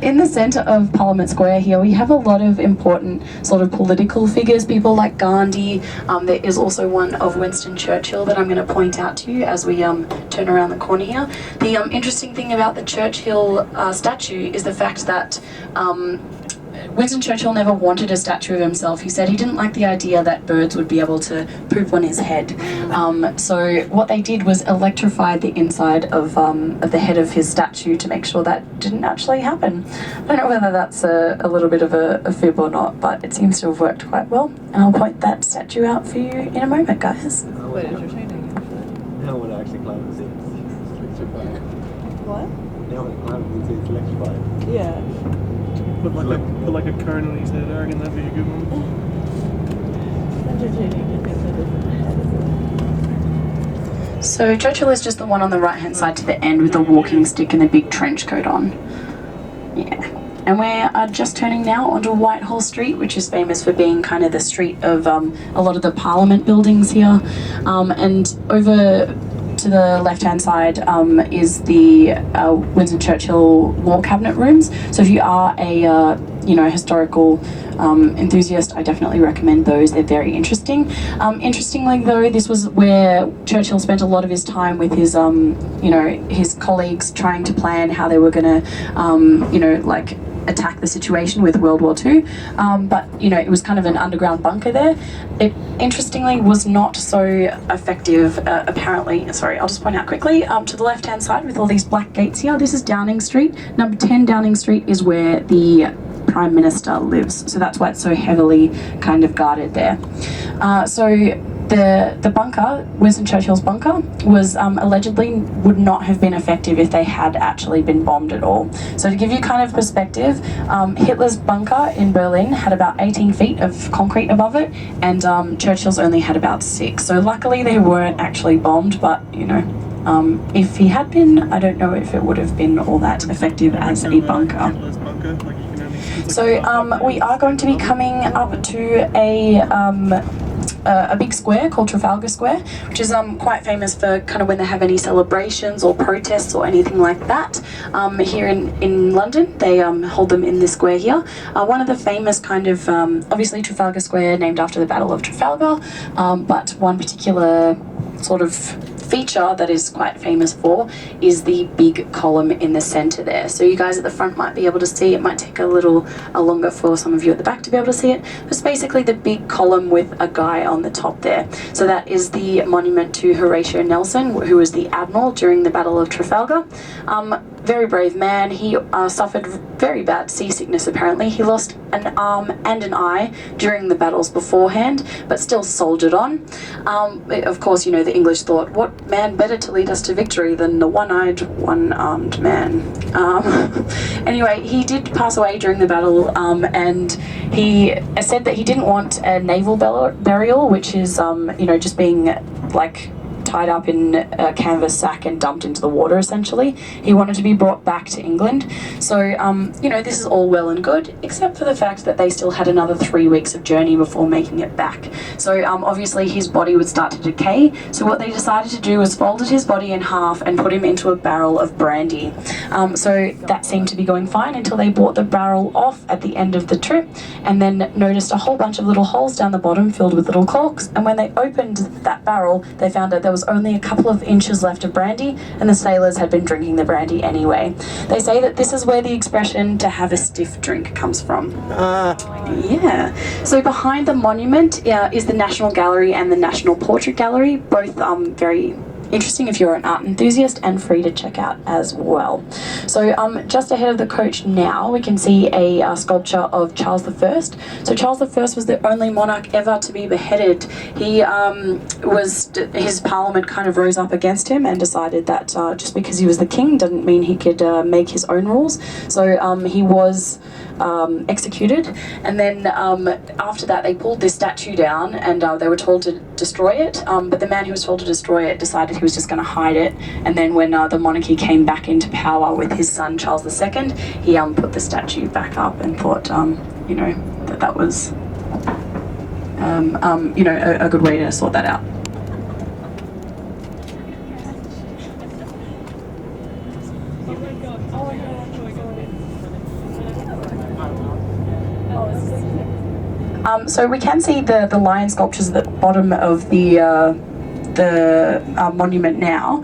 in the centre of Parliament Square here, we have a lot of important sort of political figures, people like Gandhi. There is also one of Winston Churchill that I'm going to point out to you as we turn around the corner here. The interesting thing about the Churchill statue is the fact that Winston Churchill never wanted a statue of himself. He said he didn't like the idea that birds would be able to poop on his head. So what they did was electrify the inside of the head of his statue to make sure that didn't actually happen. I don't know whether that's a little bit of a fib or not, but it seems to have worked quite well. And I'll point that statue out for you in a moment, guys. What is entertaining, actually? Now when I actually climb and see it's electrified. What? Now when I climb and see it's electrified. Yeah. Put like a cone on his head, I reckon that'd be a good one. Entertaining to think that it's ahead. So Churchill is just the one on the right hand side to the end with the walking stick and the big trench coat on. Yeah. And we're just turning now onto Whitehall Street, which is famous for being kind of the street of a lot of the Parliament buildings here. And over to the left-hand side is the Winston Churchill War Cabinet rooms. So if you are a historical enthusiast, I definitely recommend those. They're very interesting. Interestingly, though, this was where Churchill spent a lot of his time with his his colleagues trying to plan how they were going to attack the situation with World War II, but it was kind of an underground bunker there. It interestingly was not so effective apparently. Sorry, I'll just point out quickly to the left hand side with all these black gates here, this is Downing Street. Number 10 Downing Street is where the Prime Minister lives, so that's why it's so heavily kind of guarded there. The bunker, Winston Churchill's bunker, was allegedly would not have been effective if they had actually been bombed at all. So to give you kind of perspective, Hitler's bunker in Berlin had about 18 feet of concrete above it, and Churchill's only had about 6. So luckily they weren't actually bombed, but if he had been, I don't know if it would have been all that effective as a bunker. So we are going to be coming up to a big square called Trafalgar Square, which is quite famous for kind of when they have any celebrations or protests or anything like that. Here in London, they hold them in this square here. One of the famous kind of, obviously Trafalgar Square named after the Battle of Trafalgar, but one particular sort of feature that is quite famous for is the big column in the center there. So you guys at the front might be able to see, it might take a little longer for some of you at the back to be able to see it. It's basically the big column with a guy on the top there. So that is the monument to Horatio Nelson, who was the admiral during the Battle of Trafalgar. Very brave man. He suffered very bad seasickness apparently. He lost an arm and an eye during the battles beforehand, but still soldiered on. Of course, the English thought, what man better to lead us to victory than the one-eyed, one-armed man? Anyway, he did pass away during the battle, and he said that he didn't want a naval burial, which is, just being like tied up in a canvas sack and dumped into the water, essentially. He wanted to be brought back to England. So, you know, this is all well and good, except for the fact that they still had another 3 weeks of journey before making it back. So, obviously his body would start to decay. So what they decided to do was folded his body in half and put him into a barrel of brandy. So that seemed to be going fine until they brought the barrel off at the end of the trip, and then noticed a whole bunch of little holes down the bottom filled with little corks. And when they opened that barrel, they found that there was only a couple of inches left of brandy, and the sailors had been drinking the brandy anyway. They say that this is where the expression "to have a stiff drink" comes from. Yeah. So behind the monument is the National Gallery and the National Portrait Gallery, both very interesting if you're an art enthusiast, and free to check out as well. So just ahead of the coach now, we can see a sculpture of Charles I. So Charles I was the only monarch ever to be beheaded. His parliament kind of rose up against him and decided that just because he was the king didn't mean he could make his own rules. So he was executed, and then after that they pulled this statue down, and they were told to destroy it, but the man who was told to destroy it decided he was just going to hide it. And then when the monarchy came back into power with his son Charles II, he put the statue back up and thought you know, that was you know, a good way to sort that out. So we can see the lion sculptures at the bottom of the monument now.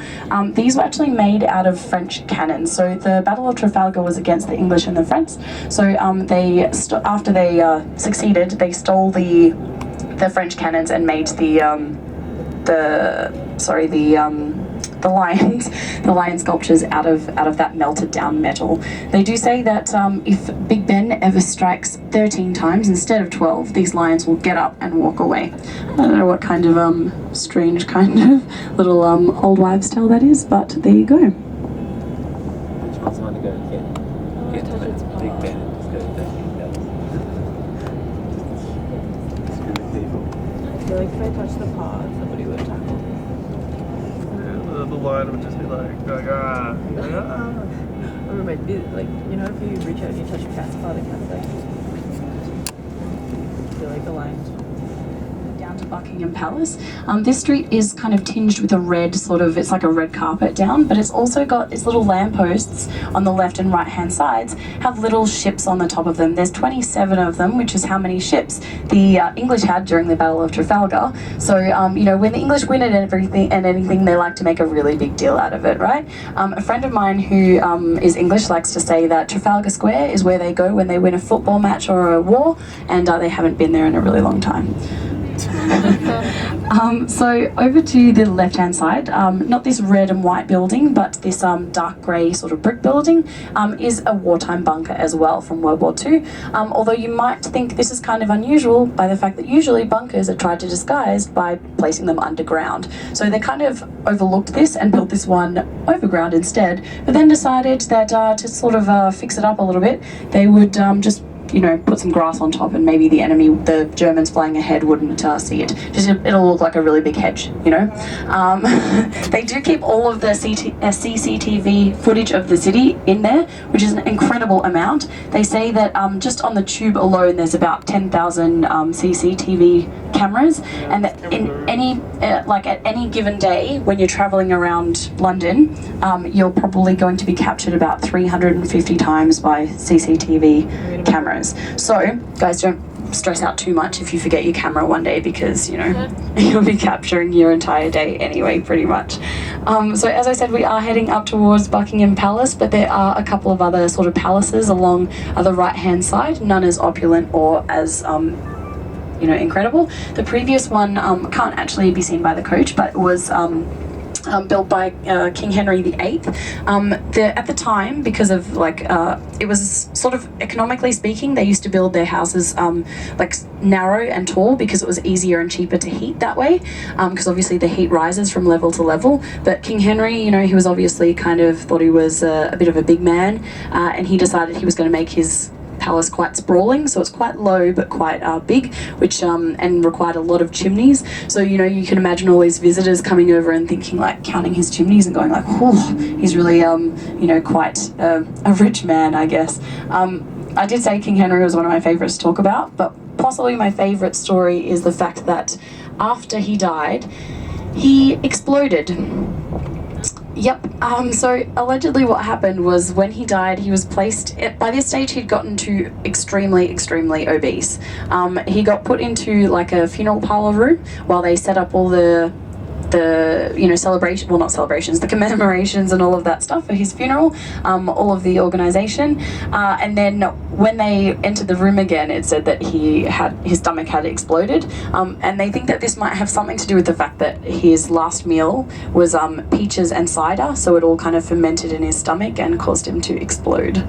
These were actually made out of French cannons. So the Battle of Trafalgar was against the English and the French. So after they succeeded, they stole the French cannons and made the lion sculptures out of that melted down metal. They do say that if Big Ben ever strikes 13 times instead of 12, these lions will get up and walk away. I don't know what kind of strange kind of little old wives' tale that is, but there you go. Which one's want to go get to the Big Ben and just go to 13 bells? I feel like if I touched the paw, somebody would tackle me. The lion would just be like going, ah. Or it might be like, you know, if you reach out and you touch a cat's paw, the cat's like, I feel like the lion's down to Buckingham Palace. This street is kind of tinged with a red it's like a red carpet down, but it's also got its little lampposts on the left and right hand sides have little ships on the top of them. There's 27 of them, which is how many ships the English had during the Battle of Trafalgar. So you know, when the English win at anything, they like to make a really big deal out of it, right? A friend of mine who is English likes to say that Trafalgar Square is where they go when they win a football match or a war, and they haven't been there in a really long time. So over to the left-hand side, not this red and white building, but this dark grey sort of brick building is a wartime bunker as well from World War II. Although you might think this is kind of unusual by the fact that usually bunkers are tried to disguise by placing them underground. So they kind of overlooked this and built this one overground instead, but then decided that to sort of fix it up a little bit, they would just, you know, put some grass on top, and maybe the enemy, the Germans flying ahead, wouldn't see it. Just it'll look like a really big hedge, you know. They do keep all of the CCTV footage of the city in there, which is an incredible amount. They say that just on the tube alone, there's about 10,000 CCTV cameras, and that in any at any given day when you're traveling around London, you're probably going to be captured about 350 times by CCTV cameras. So guys, don't stress out too much if you forget your camera one day, because you know you'll be capturing your entire day anyway, pretty much. So as I said, we are heading up towards Buckingham Palace, but there are a couple of other sort of palaces along the right hand side, none as opulent or as you know, incredible. The previous one can't actually be seen by the coach, but it was built by King Henry VIII. At the time, because of it was sort of economically speaking, they used to build their houses narrow and tall because it was easier and cheaper to heat that way, because obviously the heat rises from level to level. But King Henry, you know, he was obviously kind of thought he was a bit of a big man, and he decided he was going to make his palace quite sprawling, so it's quite low but quite big, which and required a lot of chimneys. So you know, you can imagine all these visitors coming over and thinking, like, counting his chimneys and going like, oh, he's really you know, quite a rich man, I guess. I did say King Henry was one of my favourites to talk about, but possibly my favourite story is the fact that after he died, he exploded. Yep, so allegedly what happened was when he died, he was placed, by this stage he'd gotten to extremely obese. He got put into like a funeral parlour room while they set up all the you know, the commemorations and all of that stuff for his funeral, all of the organisation, and then when they entered the room again, it said that his stomach had exploded, and they think that this might have something to do with the fact that his last meal was peaches and cider, so it all kind of fermented in his stomach and caused him to explode.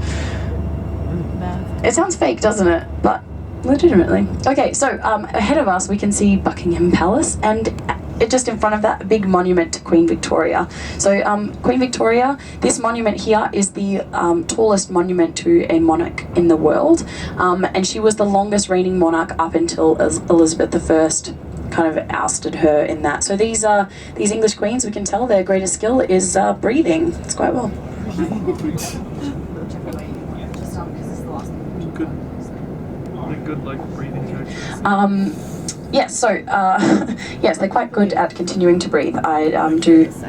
It sounds fake, doesn't it? But legitimately. Okay, so ahead of us we can see Buckingham Palace, and just in front of that, a big monument to Queen Victoria. So Queen Victoria, this monument here is the tallest monument to a monarch in the world, and she was the longest reigning monarch up until Elizabeth I kind of ousted her in that. So these English queens, we can tell their greatest skill is breathing. It's quite well. Good like breathing coaches. Yes, so yes, they're quite good at continuing to breathe. I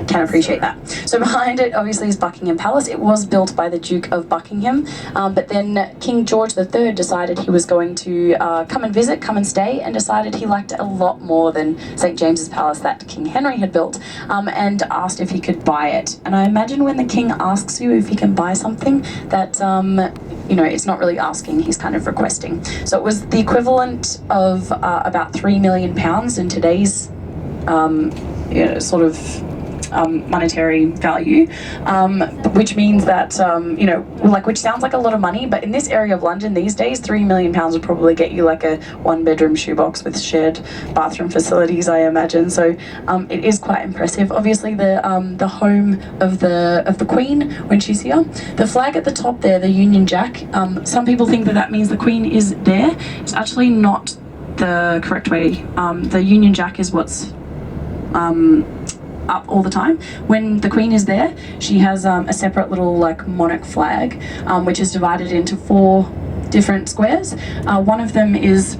can appreciate that. So behind it, obviously, is Buckingham Palace. It was built by the Duke of Buckingham, but then King George III decided he was going to come and stay, and decided he liked it a lot more than St. James's Palace that King Henry had built, and asked if he could buy it. And I imagine when the king asks you if he can buy something, that you know, it's not really asking, he's kind of requesting. So it was the equivalent of about £3 million in today's you know, sort of monetary value, which means that you know, like, which sounds like a lot of money, but in this area of London these days, £3 million would probably get you like a 1-bedroom shoebox with shared bathroom facilities, I imagine. So it is quite impressive. Obviously, the home of the Queen when she's here. The flag at the top there, the Union Jack. Some people think that means the Queen is there. It's actually not the correct way. The Union Jack is what's up all the time. When the Queen is there, she has a separate little like monarch flag, which is divided into 4 different squares. One of them is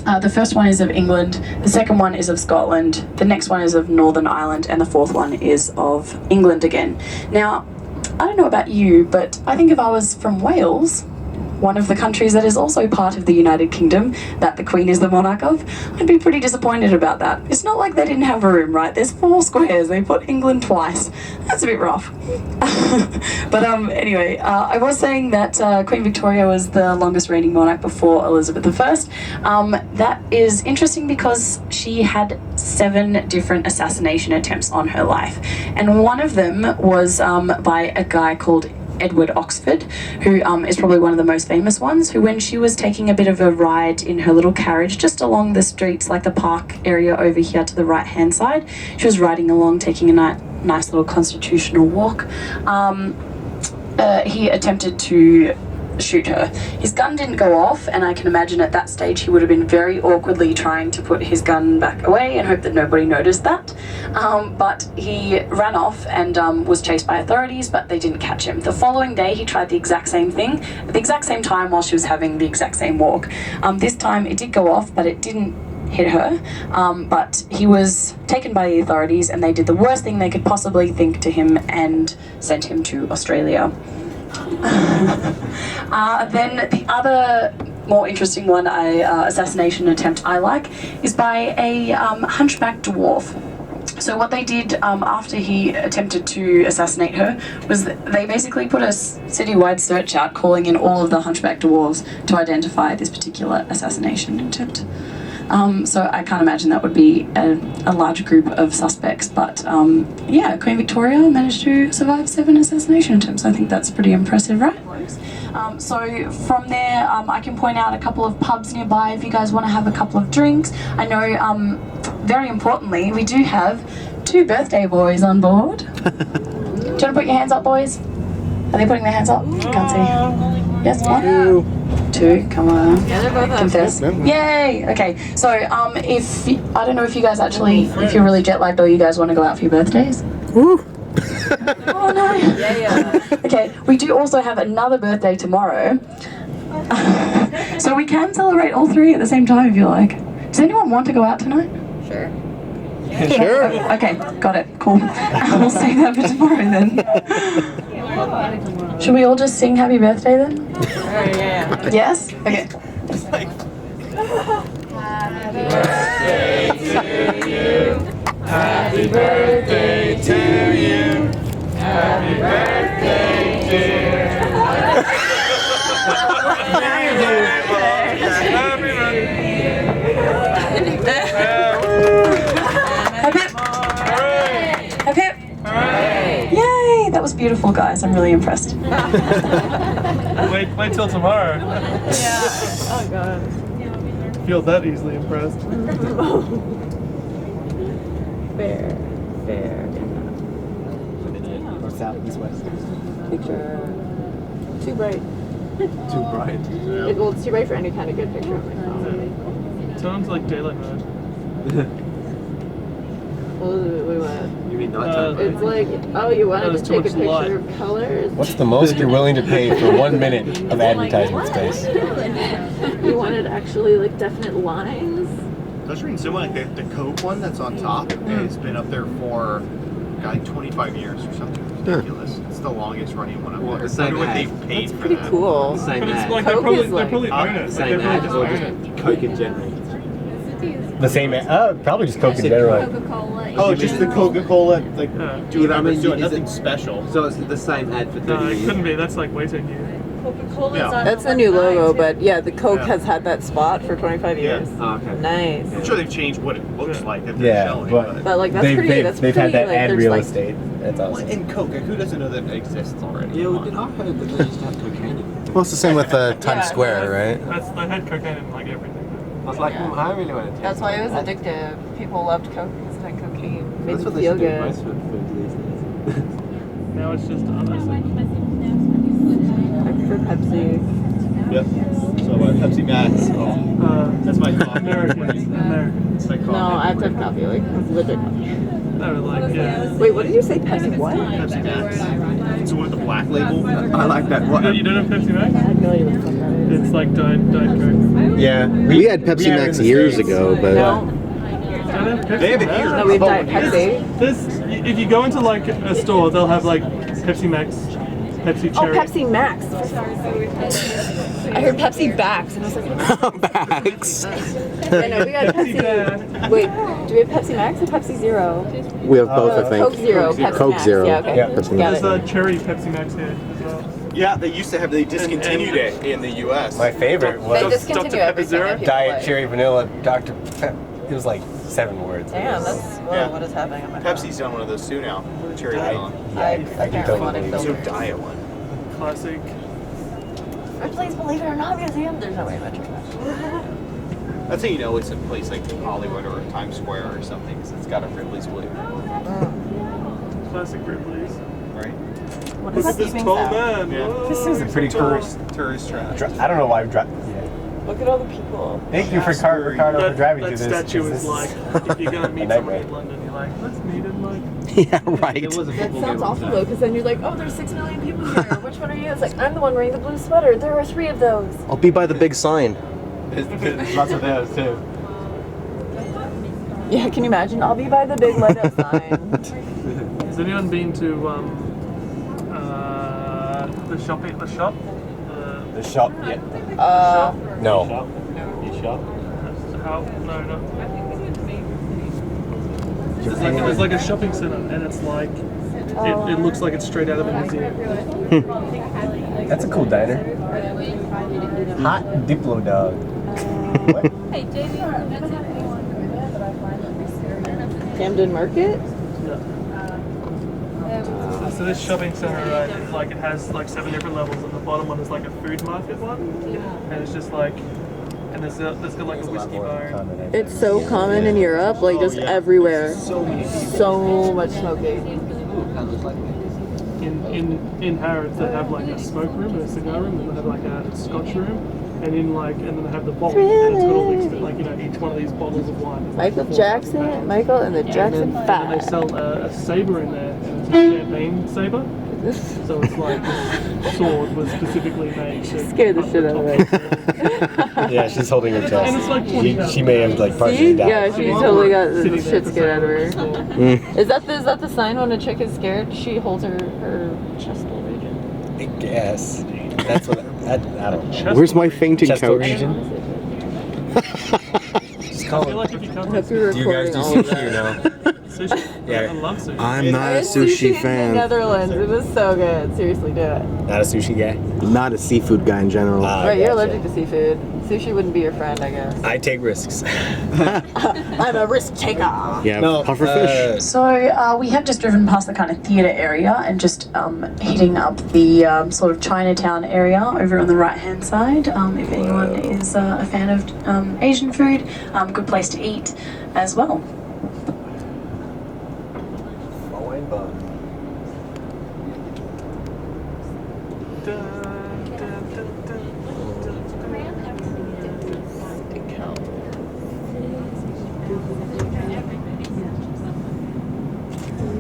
the first one is of England, the second one is of Scotland, the next one is of Northern Ireland, and the 4th one is of England again. Now, I don't know about you, but I think if I was from Wales, one of the countries that is also part of the United Kingdom that the Queen is the monarch of, I'd be pretty disappointed about that. It's not like they didn't have a room, right? There's 4 squares, they put England twice. That's a bit rough. But anyway, I was saying that Queen Victoria was the longest reigning monarch before Elizabeth I. That is interesting because she had 7 different assassination attempts on her life. And one of them was by a guy called Edward Oxford, who is probably one of the most famous ones, who when she was taking a bit of a ride in her little carriage just along the streets, like the park area over here to the right hand side, she was riding along taking a nice little constitutional walk, he attempted to shoot her. His gun didn't go off, and I can imagine at that stage he would have been very awkwardly trying to put his gun back away and hope that nobody noticed that. But he ran off and was chased by authorities, but they didn't catch him. The following day he tried the exact same thing at the exact same time while she was having the exact same walk. This time it did go off, but it didn't hit her, but he was taken by the authorities, and they did the worst thing they could possibly think to him and sent him to Australia. Then the other more interesting one, assassination attempt I like, is by a hunchback dwarf. So what they did after he attempted to assassinate her was they basically put a citywide search out calling in all of the hunchback dwarves to identify this particular assassination attempt. So I can't imagine that would be a large group of suspects, but yeah, Queen Victoria managed to survive 7 assassination attempts. I think that's pretty impressive, right? So from there, I can point out a couple of pubs nearby if you guys want to have a couple of drinks. I know, very importantly, we do have 2 birthday boys on board. Do you want to put your hands up, boys? Are they putting their hands up? I can't see. Yes, one. too. Come on. Yeah, they're both Confess. Yay! Okay, so if I don't know if you guys actually, if you're really jet lagged or you guys want to go out for your birthdays. Woo! Oh no! Yeah. Okay, we do also have another birthday tomorrow. So we can celebrate all three at the same time if you like. Does anyone want to go out tonight? Sure. Sure. Okay, got it. Cool. We'll save that for tomorrow then. Should we all just sing happy birthday then? Yeah. Yes? Okay. Happy birthday to you. Happy birthday, dear. Hip hip. Yay! That was beautiful, guys. I'm really impressed. Wait till tomorrow. Yeah. Oh god. Feel that easily impressed. Fair. North, south, east, west. Picture. Too bright. Too bright. Well, it's too bright for any kind of good picture on my phone. Sounds like daylight mode. We went. You mean nighttime? It's like, oh, you wanted There's to too take a much light. picture of colors? What's the most you're willing to pay for 1 minute of advertisement space? You wanted actually like definite lines? I was reading somewhere like the Coke one that's on top has been up there for like 25 years or something ridiculous. It's the longest running one up Well, there. the same I wonder what ad. they've paid That's for pretty that. cool. Same But it's ad. like Coke they probably is like- own it. Like, they Same probably ad, just or own just it. Coke in general. The same, probably just Coke in general. Oh, just the Coca-Cola, like, Yeah. do it, I mean, doing is nothing it- special. So it's the same ad for 30 No, it years. couldn't be. That's like way too new. Yeah. That's the new logo, but yeah, the Coke Yeah. has had that spot for 25 years. Oh, okay. Nice. I'm sure they've changed what it looks Yeah. like that they're Yeah, showing. But like that's they've, pretty. they've, That's they've pretty. had that like, ad there's real like, estate. That's awesome. And Coke, who doesn't know that exists already? Yeah, Come well, on. I heard that they used to have cocaine in it. Well, it's the same with Times Yeah. Square, right? They had cocaine in like everything. I was like, I really want to That's why it was addictive. People loved Coke because it had cocaine. Made That's them what they feel should do good. most for food these days. Now it's just other things. I prefer Pepsi. Yep. So Pepsi Max. Oh, that's my coffee. Americans. That's my coffee. No, I have to have coffee. Like legit coffee. They were like, yeah. Wait, what did you say? Pepsi what? Pepsi Max. It's the one with the black label. I like that. You don't have Pepsi I Max? had no idea what the fuck that is. It's like Diet Coke. Yeah. We had Pepsi had it Max in the years States. ago, but No, Don't have Pepsi They have it Max? here. no, we have Diet Pepsi. If you go into like a store, they'll have like Pepsi Max, Pepsi Oh, Cherry. Pepsi Max. I heard Pepsi Backs, and I was like, Max. yeah, no, we got Pepsi. Wait, do we have Pepsi Max or Pepsi Zero? We have both, I think. Coke Zero, Pepsi Coke Max. Zero. Yeah, okay. Yeah, Pepsi Got Max. There's it. a cherry Pepsi Max here as well. Yeah, they used to have. They discontinued it in the U.S. My favorite They was discontinue Dr. Pepper everything. Zero? that people Diet like. Cherry Vanilla Dr. Pep. It was like 7 words. Damn, that's Yeah. what is happening on my Pepsi's done one of those too now. Cherry I, vanilla. yeah, I I do apparently totally wanted believe There's it. no diet one. Classic. Or please believe it or not, museum. There's no way I'm entering that. That's how you know it's a place like Hollywood or Times Square or something, because it's got a Ripley's Blue, Classic Ripley's. right? What Look is at this this tall sound? man. Yeah. Whoa, This is a pretty so cool. tall. Tourist trap. I don't know why we dropped. Yeah. Look at all the people. Thank you for Ricardo for driving That through this. statue 'cause is this like, if you're gonna meet a somebody nightmare. in London, you're like, let's meet in like. Yeah, right. It was a That football sounds game awful on though, because then you're like, oh, there's 6 million people here. Which one are you? It's like, I'm the one wearing the blue sweater. There are 3 of those. I'll be by the big sign. There's lots of those too. Yeah, can you imagine? I'll be by the big light up sign. Has anyone been to the shopping? The shop? The shop. Yeah. No. You shop? How? No, no. There's like a shopping center, and it's like it looks like it's straight out of a museum. That's a cool diner. Hot Diplo Dog. What? Camden Market? So this shopping center, right? It's like it has like 7 different levels, and the bottom one is like a food market one, and it's just like, and there's got like a whiskey bar. It's so common in Europe, like just everywhere. So much smoking. In Harrods, they have like a smoke room, a cigar room, and they have like a scotch room, and then they have the bottle, and it's got all these, like, you know, each one of these bottles of wine. Is like Michael 4 Jackson, Michael and the Jackson and then 5. they sell a saber in there, and it's a champagne saber. So it's like this sword was specifically made to Scared the cut shit out of top. Yeah, she's holding her And chest. it's like 20 She may have like partially See? died. Yeah, she totally got the Sitting there shit for scared out of her. sale. Is that the sign when a chick is scared? She holds her chestal region. I guess. That's what I don't know. Where's my fainting Chestal coach? region? Just I call feel it. like if you cut I hope this you're Do you guys recording do all of sushi or that. no? sushi, Yeah. I love sushi. I'm not a I had sushi in the fan. Netherlands. It was so good. Seriously, do it. Not a sushi guy? Not a seafood guy in general. Right, you're gotcha. allergic to seafood. Sushi wouldn't be your friend, I guess. I take risks. I'm a risk taker. Yeah, No, pufferfish. So we have just driven past the kind of theatre area and just heading up the sort of Chinatown area over on the right-hand side. If anyone is a fan of Asian food, good place to eat as well.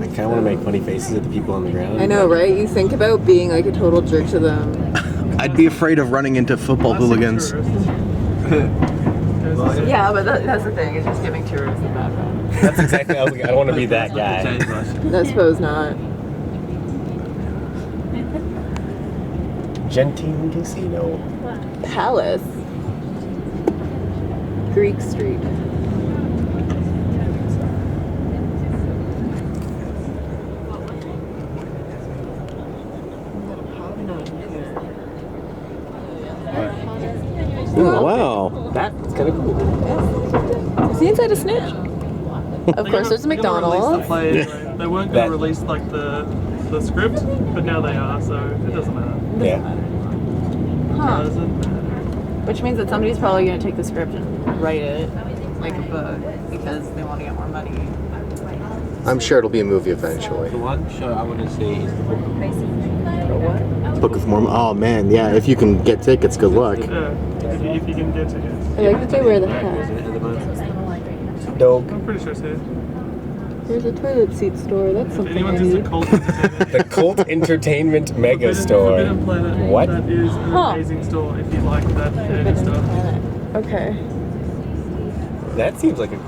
I kind of want to make funny faces at the people on the ground. I know, right? You think about being like a total jerk to them. I'd be afraid of running into football hooligans. Yeah, but that's the thing. It's just giving tourists a bad rap. That's exactly. I was like, I don't want to be that guy. I suppose not. Gentine Casino. Palace. Greek Street. Oh, wow. That's kind of cool. Is he inside a snitch? Of course, there's a They're gonna release the McDonald's. play anyway. They weren't going to release like the script, but now they are, so it doesn't matter. Yeah. Huh. Doesn't matter. Which means that somebody's probably going to take the script and write it like a book because they want to get more money. I'm sure it'll be a movie eventually. The one show I want to see is the Book of What? Book of Mormon. Oh man, yeah. If you can get tickets, good luck. Yeah, if you can get tickets. I like that they wear the Is hat. it at the moment? Dog. I'm pretty sure it's here. There's a toilet seat store. That's If something I anyone's into need. cult entertainment, The Cult Entertainment Mega Store. Forbidden Planet, What? That is an Huh. amazing store if you like that nerdy stuff. Okay. That seems like a.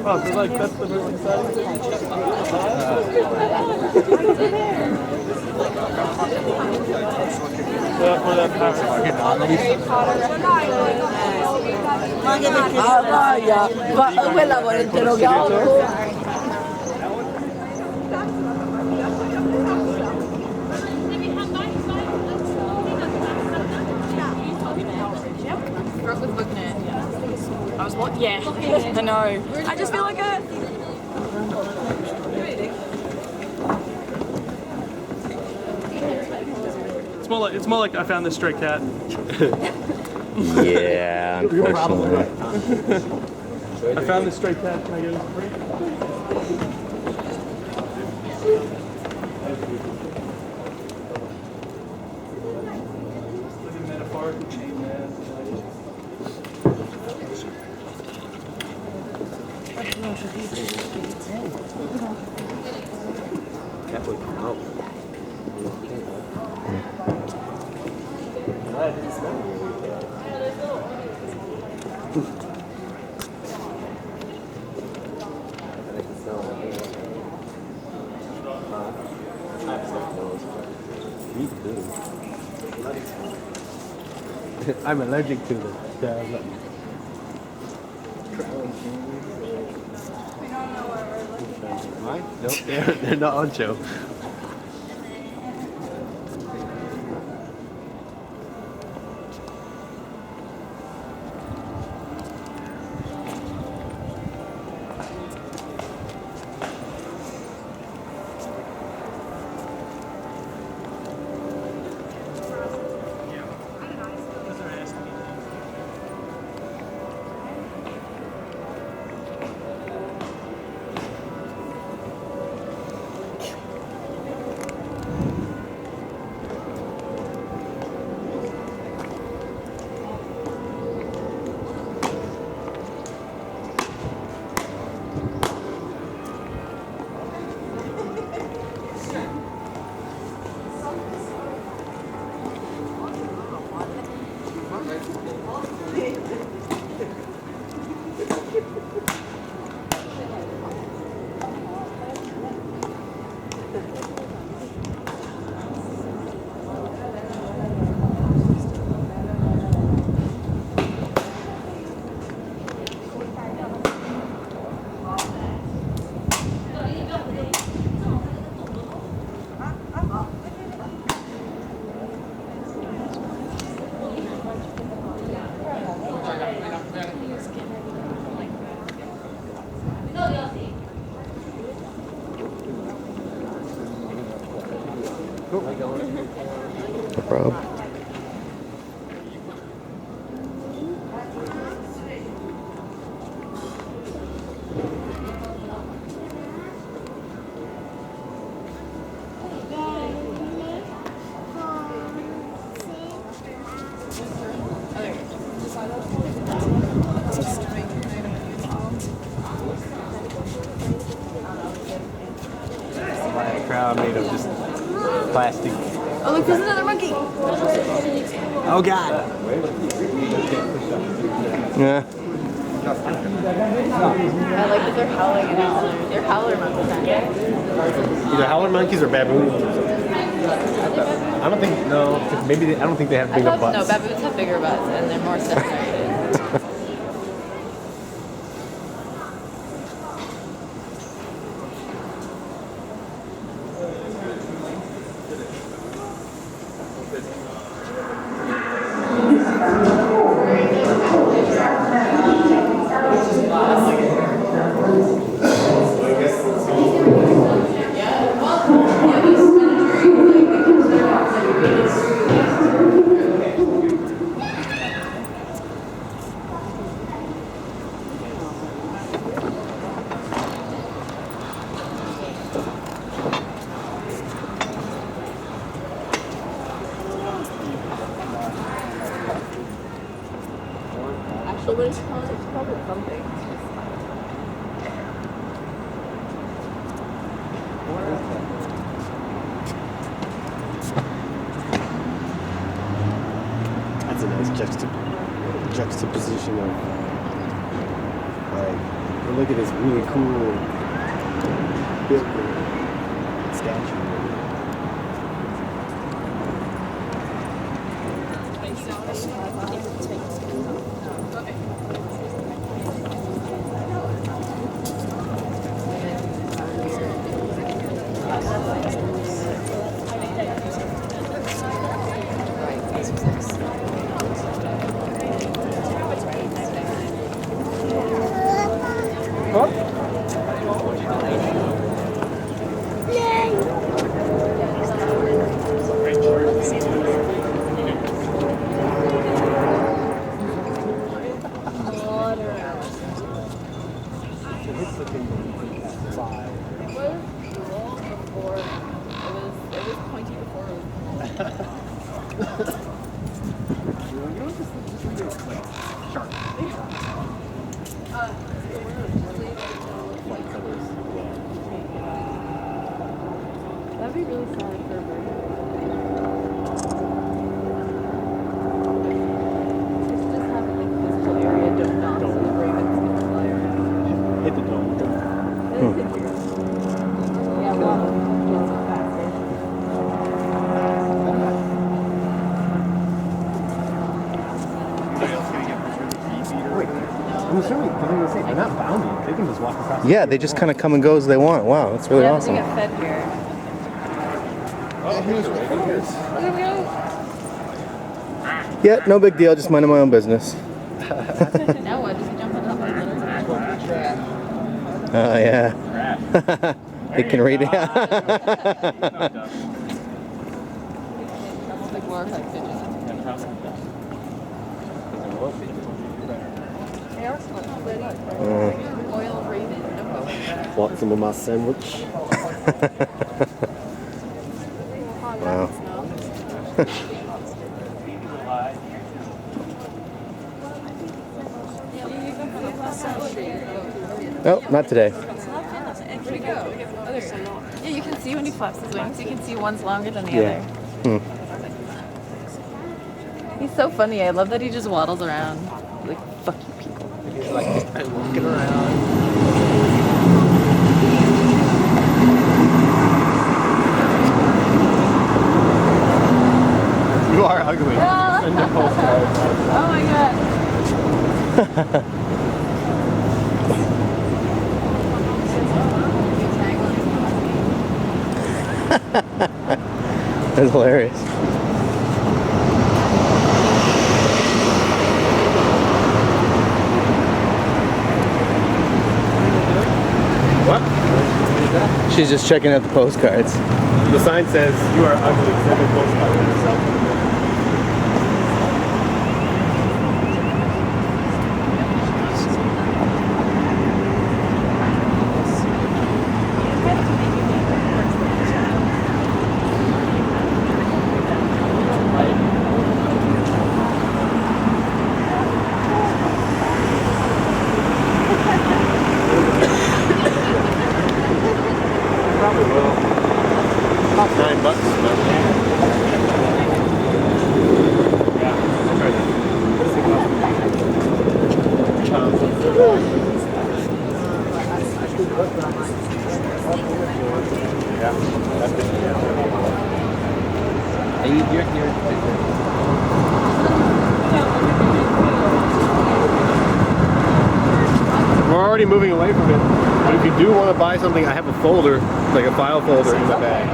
Oh, so like that's the most exciting thing. For that Ah, voglia, ma quella vuole interrogato. Brooke was looking at it. I was what? Yeah. I know. I just feel like a. It's more like I found this stray cat. Yeah, unfortunately. I found this stray cat. Can I get it for free? Like a metaphorical chain man. That would come out. I'm allergic to them. Why? Nope, they're not on show. No problem. A crowd made of just plastic. Oh, look, there's another monkey. Oh God! Yeah. I like that they're howling and all. They're howler monkeys, aren't they? Either howler monkeys or baboons. I don't think maybe I don't think they have bigger butts. No, baboons have bigger butts and they're more separated. Actually, it's probably something. That's a nice juxtaposition of like, look at this really cool statue. I'm sure they're not bounded. They can just walk across. Yeah, they just kind of come and go as they want. Wow, that's really awesome. They get fed here. Oh, here's regulars. Look at go. Yeah, no big deal. Just minding my own business. Now what? Does he jump on top of the litter? Oh, yeah. They can read it. Almost like glorified pigeons. They are smart. Oil rated. Want some of my sandwich? Wow. Oh, not today. Yeah, you can see when he flaps his wings. You can see one's longer than the Yeah. other. He's so funny. I love that he just waddles around. Like, fuck you people. He's like, I'm walking around. You are ugly. Send a postcard. Oh my god. That's hilarious. What? She's just checking out the postcards. The sign says, you are ugly. Send a postcard. Probably will. About $9. Yeah, I'll try that. Yeah, that's good. Hey, you're here. We're already moving away from it. But if you do want to buy something, I have a folder, like a file folder in my bag.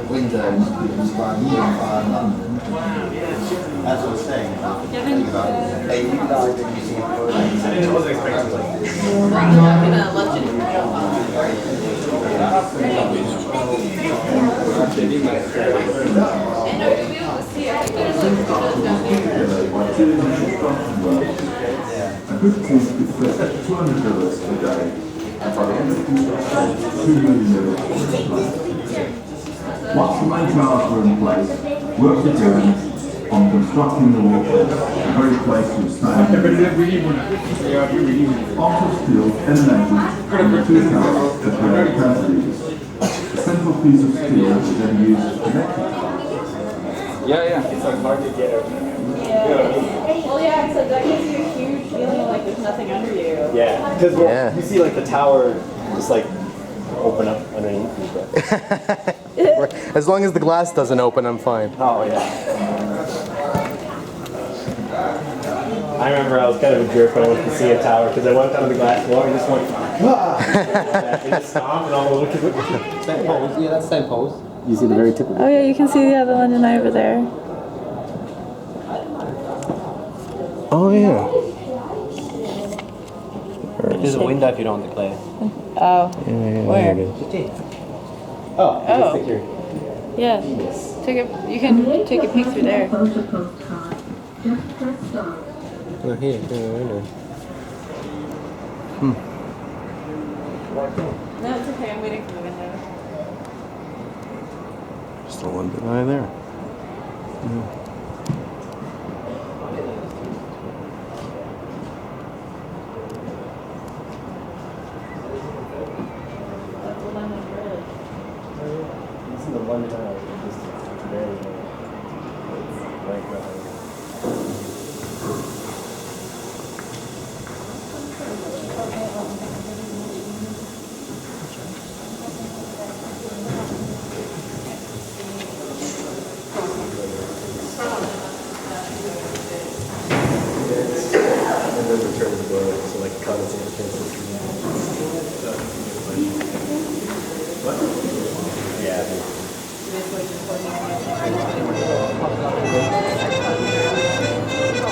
Windows, as I was saying, think about it. Hey, you guys are using it for A good case could fetch $200 a day. And by the end of the construction, $2 million plus. Once the main towers were in place, work began on constructing the water, the very place was standing. Artificial steel emanated from the two towers at their capacities. A central piece of steel was then used to connect the towers. It's like hard to get it. Well, yeah, so that gives you a huge feeling of like there's nothing under you. Yeah, because you see like the tower just like open up underneath you. But... As long as the glass doesn't open, I'm fine. Oh yeah. I remember I was kind of a jerk when I went to see a tower because I went down the glass wall and just went, ah! And just stomped and all the little kids went, same pose. Yeah, that's the same pose. You see the very tip of it. Oh yeah, you can see the other London Eye over there. Oh, yeah. There's a window if you don't want the clay. Oh. Yeah, Where? there it is. Oh, I just think you're... Yeah. You can take a peek through there. Oh, here, through the window. No, it's okay. I'm waiting for the window. Just a London Eye there. This is the London Eye. It's very, it's right behind. then return to the boiler, so like condensate return system. What? Yeah.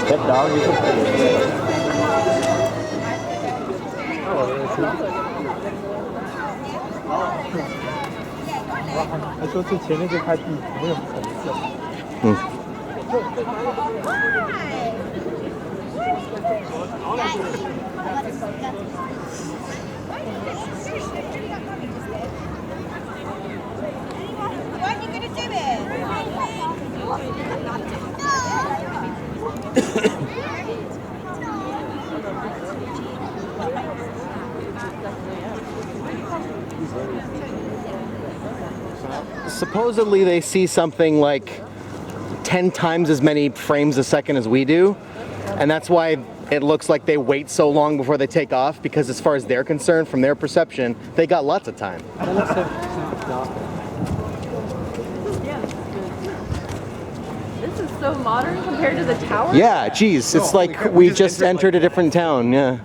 Pet dog, you can pet it.他说最前面这块地没有红色。Supposedly they see something like 10 times as many frames a second as we do, and that's why it looks like they wait so long before they take off, because as far as they're concerned, from their perception, they got lots of time. This is so modern compared to the tower. Yeah, geez, it's like we just entered a different town, yeah.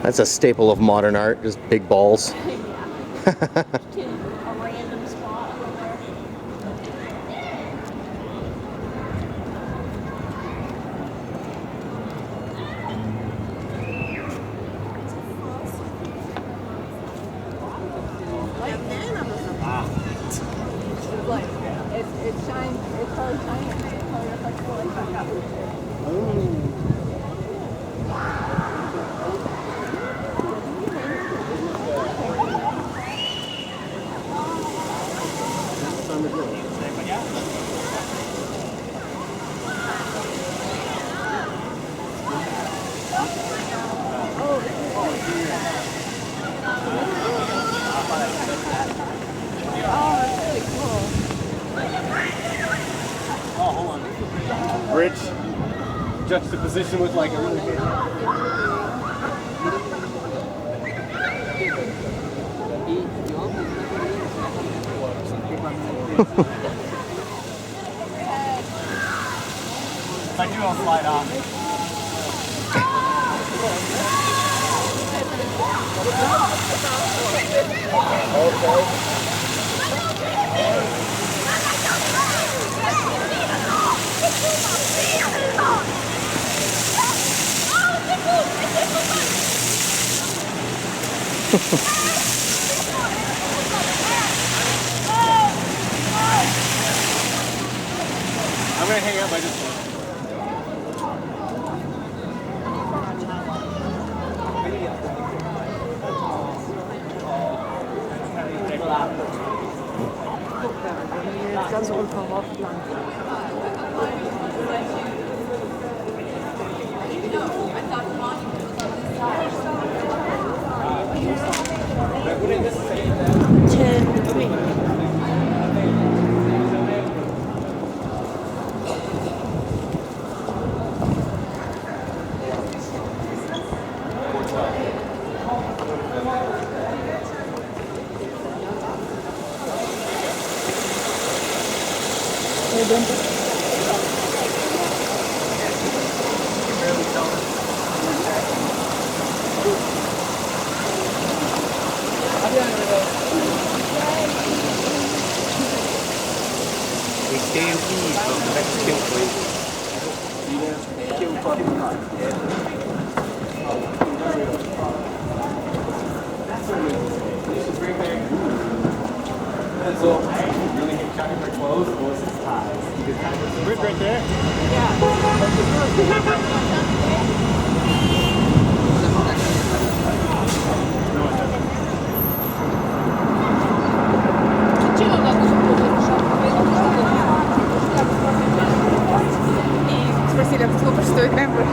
That's a staple of modern art, just big balls. It shines, it's probably shining, it probably reflects the light back up. Bridge juxtaposition with like a really big. If I do, I'll slide off. I'm gonna hang out by this one. Ganz unverhofft lang. We stand east of the Mexican place. And so I really get checking for clothes or was his ties? Bridge right there? Спросили, сколько стоит мембер.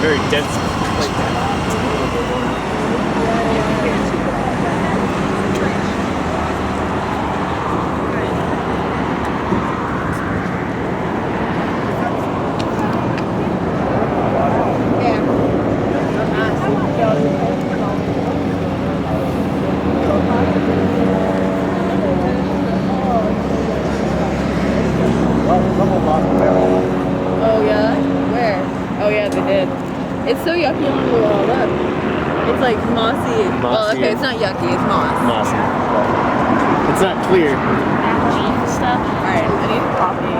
Very dense place to Oh yeah? Where? Oh yeah, they did. It's so yucky when we go all up. It's like mossy. Well, okay, it's not yucky, it's moss. Mossy. It's not clear. Stuff. Alright, I need coffee.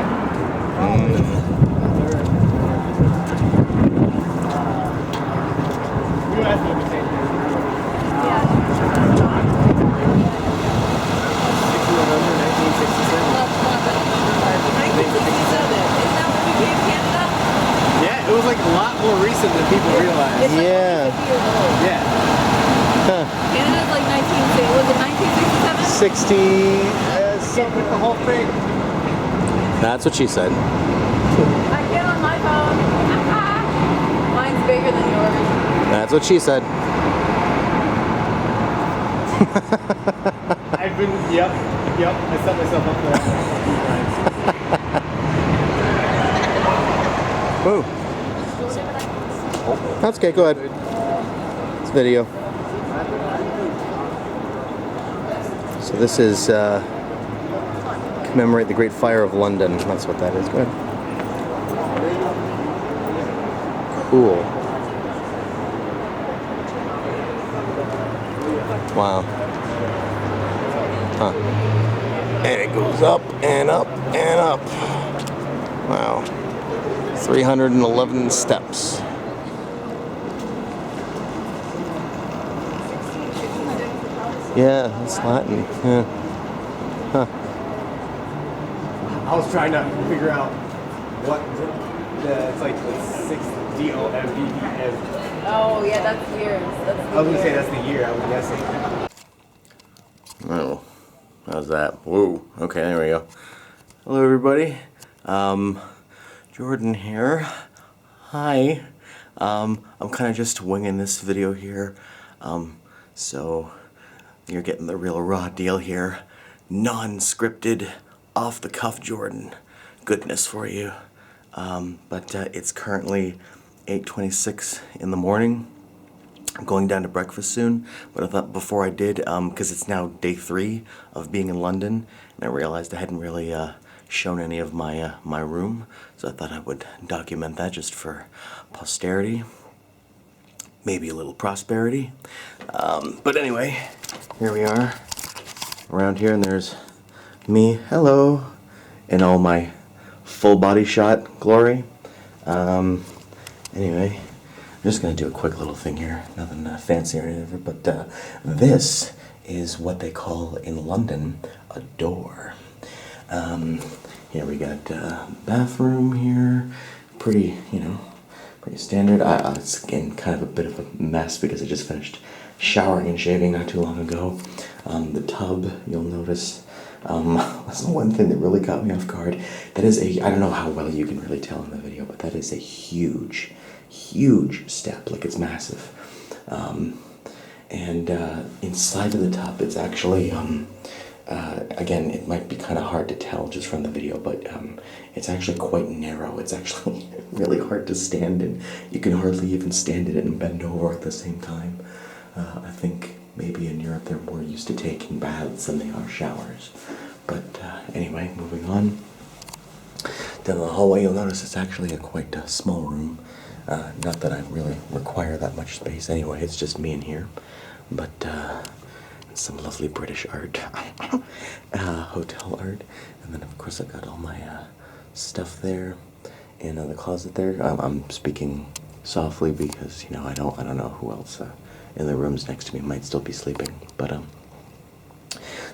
Yeah, it was like a lot more recent than people realize. It's like Yeah. 50 years old. Yeah. Huh. Canada's like 1960. Was it 1967? 60. Something the whole thing. That's what she said. I can't on my phone. Mine's bigger than yours. That's what she said. I've been, yep. I set myself up for that a few times. Woo. That's okay, go ahead. It's video. So this is commemorate the Great Fire of London. That's what that is. Go ahead. Cool. Wow. Huh. And it goes up and up and up. Wow. 311 steps. Yeah, that's Latin. Yeah. Huh. I was trying to figure out what it's like the 6 DOMBEN. Oh, yeah, that's years. That's I was gonna say that's the year, I was guessing. Oh, how's that? Whoa. Okay, there we go. Hello, everybody. Jordan here. Hi. I'm kind of just winging this video here. So you're getting the real raw deal here. Non-scripted, off-the-cuff Jordan. Goodness for you. But it's currently 8:26 in the morning. I'm going down to breakfast soon, but I thought before I did, because it's now day 3 of being in London, and I realized I hadn't really shown any of my my room, so I thought I would document that just for posterity, maybe a little prosperity. But anyway, here we are around here, and there's me, hello, in all my full body shot glory. Anyway, I'm just going to do a quick little thing here, nothing fancy or anything, but this is what they call in London a door. Here we got bathroom here, pretty, pretty standard. It's again kind of a bit of a mess because I just finished showering and shaving not too long ago. The tub, you'll notice, that's the one thing that really caught me off guard. That is I don't know how well you can really tell in the video, but that is a huge step, like it's massive. And inside of the tub, it's actually, again, it might be kind of hard to tell just from the video, but it's actually quite narrow. It's actually really hard to stand in. You can hardly even stand in it and bend over at the same time. I think maybe in Europe they're more used to taking baths than they are showers. But anyway, moving on. down the hallway, you'll notice it's actually a quite small room. Not that I really require that much space anyway, it's just me in here. But some lovely British art, hotel art. And then of course I've got all my stuff there in the closet there. I'm speaking softly because, you know, I don't know who else in the rooms next to me might still be sleeping. But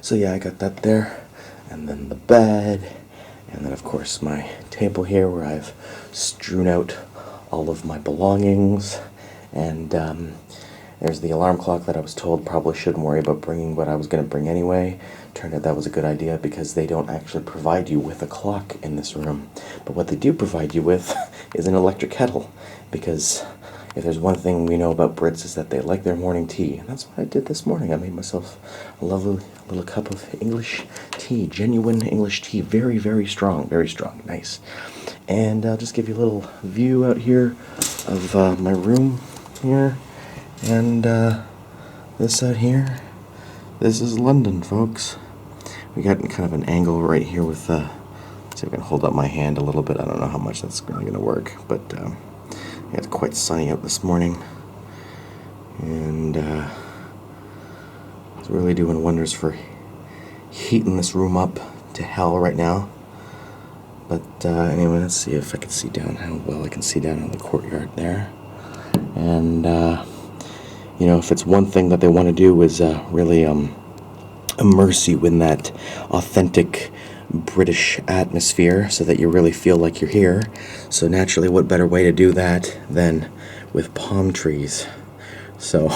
so yeah, I got that there. And then the bed. And then of course my table here where I've strewn out all of my belongings. And there's the alarm clock that I was told probably shouldn't worry about bringing, but I was going to bring anyway. Turned out that was a good idea because they don't actually provide you with a clock in this room. But what they do provide you with is an electric kettle. Because if there's one thing we know about Brits is that they like their morning tea. And that's what I did this morning. I made myself a lovely little cup of English tea. Genuine English tea. Very, very strong. Very strong. Nice. And I'll just give you a little view out here of my room here. And this out here, this is London, folks. We got kind of an angle right here with, see if I can hold up my hand a little bit. I don't know how much that's really going to work, but yeah, it's quite sunny out this morning. And it's really doing wonders for heating this room up to hell right now. But anyway, let's see if I can see down, how well I can see down in the courtyard there. And you know, if it's one thing that they want to do is really immerse you in that authentic British atmosphere so that you really feel like you're here. So naturally, what better way to do that than with palm trees? So,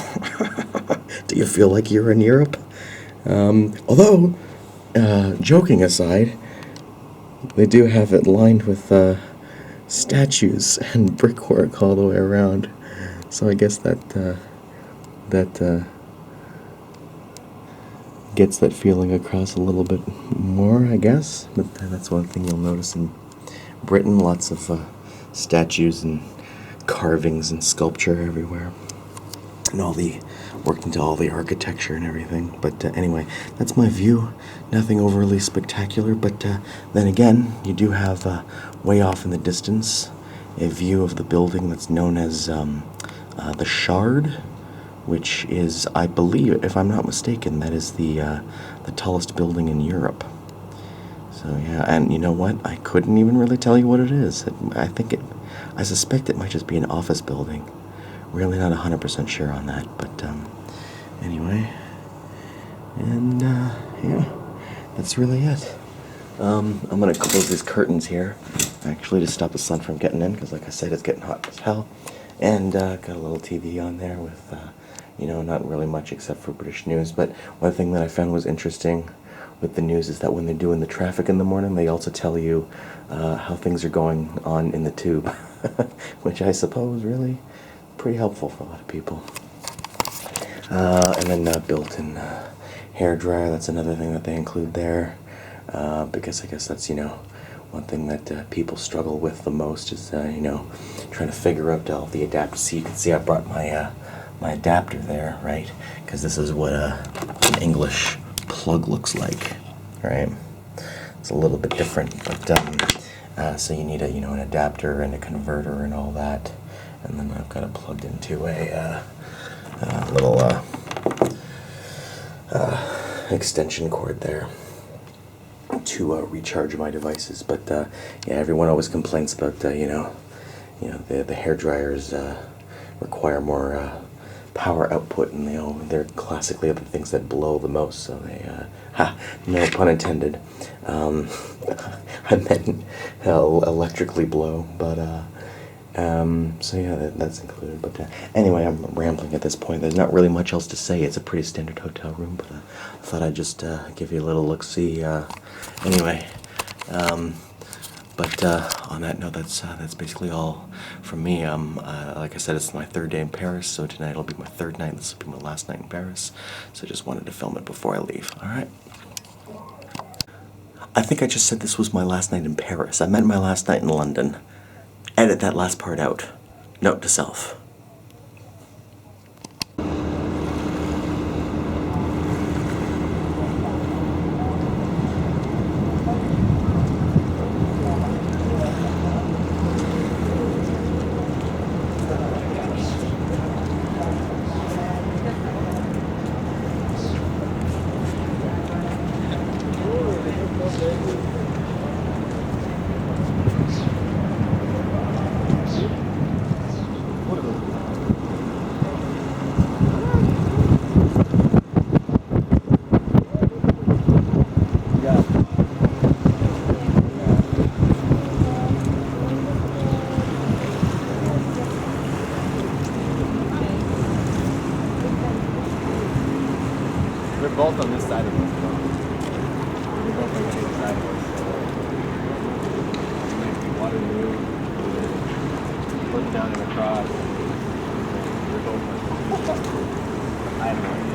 do you feel like you're in Europe? Although, joking aside, they do have it lined with statues and brickwork all the way around. So I guess that gets that feeling across a little bit more, I guess. But that's one thing you'll notice in Britain, lots of statues and carvings and sculpture everywhere. And worked into all the architecture and everything. But anyway, that's my view. Nothing overly spectacular, but then again, you do have way off in the distance a view of the building that's known as the Shard, which is, I believe, if I'm not mistaken, that is the tallest building in Europe. So yeah, and you know what? I couldn't even really tell you what it is. I suspect it might just be an office building. Really not 100% sure on that, but anyway. And yeah, that's really it. I'm gonna close these curtains here, actually, to stop the sun from getting in, because like I said, it's getting hot as hell. And got a little TV on there with, you know, not really much except for British news. But one thing that I found was interesting with the news is that when they're doing the traffic in the morning, they also tell you how things are going on in the tube, which I suppose really pretty helpful for a lot of people. And then built-in hairdryer, that's another thing that they include there, because I guess that's, you know, one thing that people struggle with the most is, you know, trying to figure out all the adapters. So you can see I brought my my adapter there, right? Because this is what an English plug looks like, right? It's a little bit different, but so you need a, you know, an adapter and a converter and all that. And then I've got it plugged into a little extension cord there to recharge my devices. But yeah, everyone always complains about you know the hair dryers require more power output, and they're classically the things that blow the most. So they no pun intended. I meant electrically blow, but so yeah, that's included. But anyway, I'm rambling at this point. There's not really much else to say. It's a pretty standard hotel room, but I thought I'd just give you a little look-see. Anyway, but on that note, that's basically all from me. Like I said, it's my third day in Paris, so tonight will be my third night. This will be my last night in Paris. So I just wanted to film it before I leave. All right. I think I just said this was my last night in Paris. I meant my last night in London. Edit that last part out. Note to self. look down and across. I have no idea.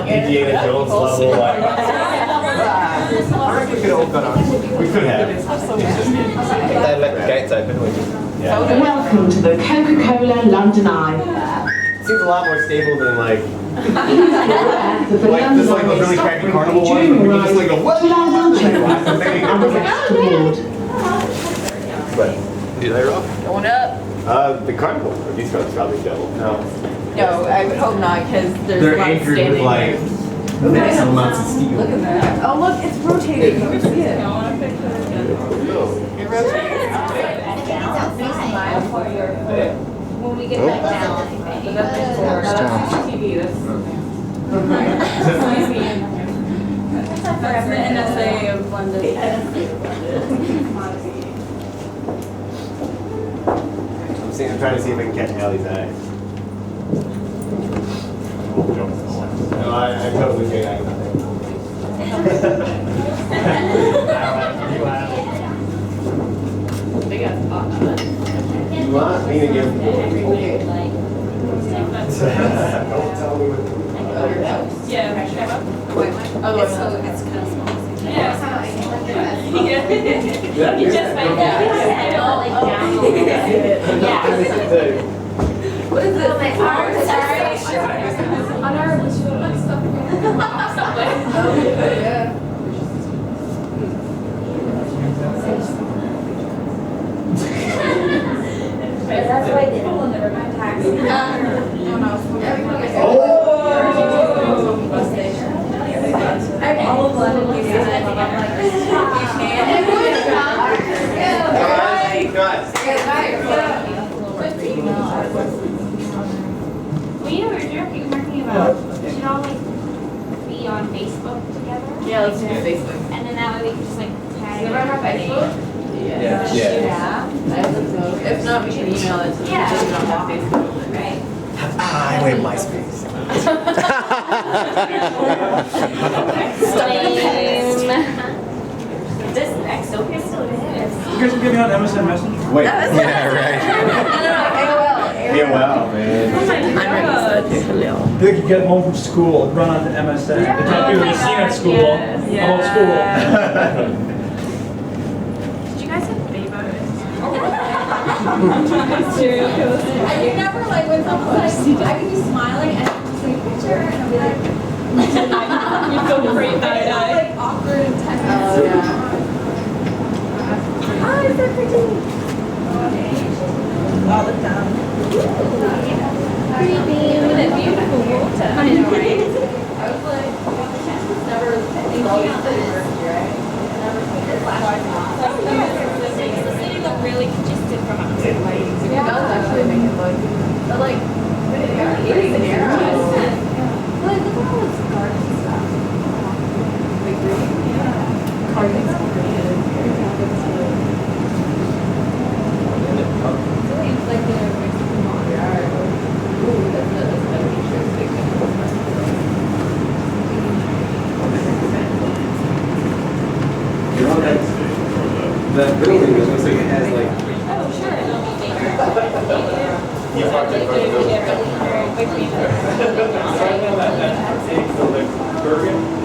Indiana Jones level, like. We could have. They let the gates open, we just. Yeah. Welcome to the Coca-Cola London Eye. Seems a lot more stable than like. Like just like a really crappy carnival one. We can just like go, what? But, did I roll? Going up. The carnival. These guys probably double. No. No, I would hope not, because there's They're a lot of anchored standing with like there. massive amounts of steel. Look at that. Oh, look, it's rotating. You can see it. It rotates. When we get back down, But that's just for TV. That's the NSA of London. I'm trying to see if I can catch Allie's eye. No, I totally get eye contact. Big ass pot. You want me to give? Don't tell me what. Yeah. Otherwise, it's kind of small. You just might What is this? Like ours? on our stuff. That's why they don't never mind taxi. All of London uses it. Well, you know, we were talking about we should all like be on Facebook together. Yeah, let's do Facebook. And then that way we can just like tag. Does everyone have Facebook? Yeah. If not, we can email it to them. Yeah. They don't have Facebook. Right. I went MySpace. This Exodia still exists. You guys are getting on MSN Messenger? Wait. Yeah, right. AOL, man. They could get home from school and run onto MSN. They tell people you've seen at school about school. Did you guys have Bebo? I can never like when someone's like, I can be smiling and just take a picture and I'll be like, You feel great that it's all, like awkward and tense. Oh, yeah. Oh, it's so pretty. All the time. Creepy. Look at that beautiful water. I know, right? I was like, never thinking about it, right? Never thinking The city looked really congested from outside. It does actually make it look. But like, it's an era. Like, look at all this garden stuff. Like, green. Yeah. Carpets green. It's like the Mexican yard.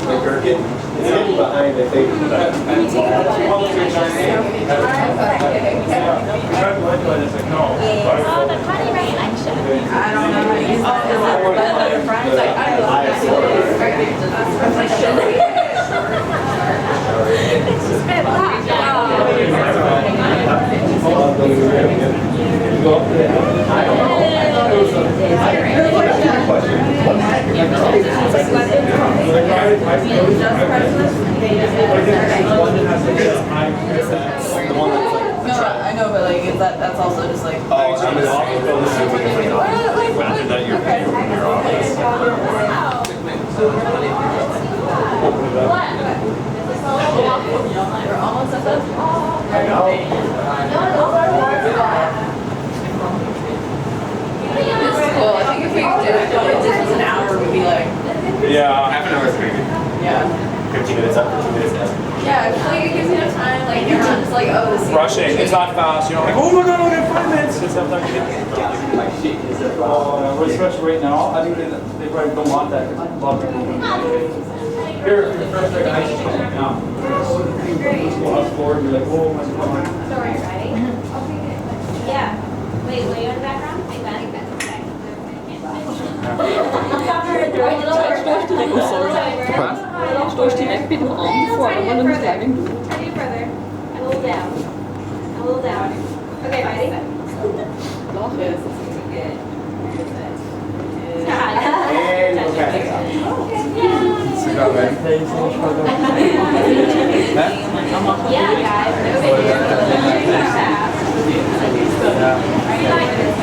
The gherkin. It's hidden behind, I think. The honey rain action. I don't know how to use that. It's just been I know, but like, is that's also just like. Oh, I'm imagine that your office. We're almost at the. I know. This is cool. I think if we did it, if this was an hour, we'd be like. Yeah, half an hour is maybe. Yeah. 15 minutes up, 15 minutes down. Yeah, I feel like it gives you enough time. Like you're not just like, oh, this. Rushing. It's not fast. You're not like, oh my god, I got 5 minutes. It's sometimes we're especially right now. I think they probably don't want that because a lot of people here, the first like ice cream now. Go out forward, you're like, oh my god. So are you ready? Yeah. Wait, will you in the background? Like that? Durch die Ecke bitte Arm vor, aber dann ist der Weg. Ready further. A little down. A little down. Okay, ready? Doch, yes. Yeah, guys. No big deal. Are you like this?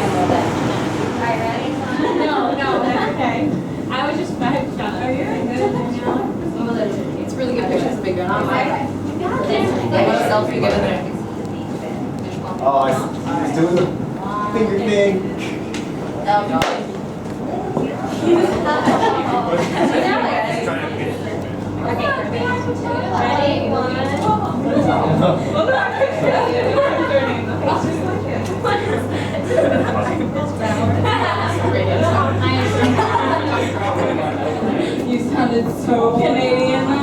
Alright, ready? No, that's okay. I was just back. Are you? It's really good pictures of big gun. Got it. Selfie, get in there. Oh, he's doing the finger thing. Ready? You sounded so Canadian then.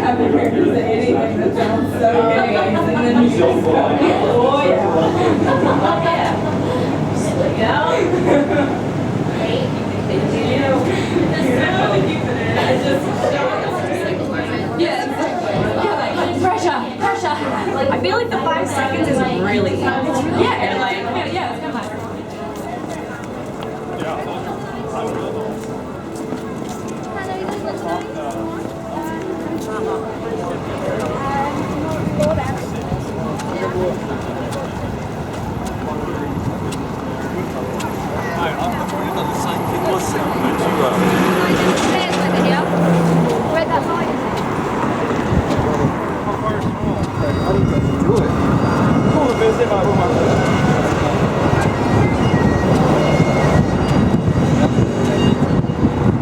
I've been heard you say anything that sounds so Canadian, and then you just go, oh yeah. Pressure. I feel like the 5 seconds is really. Yeah, it's kind of hard.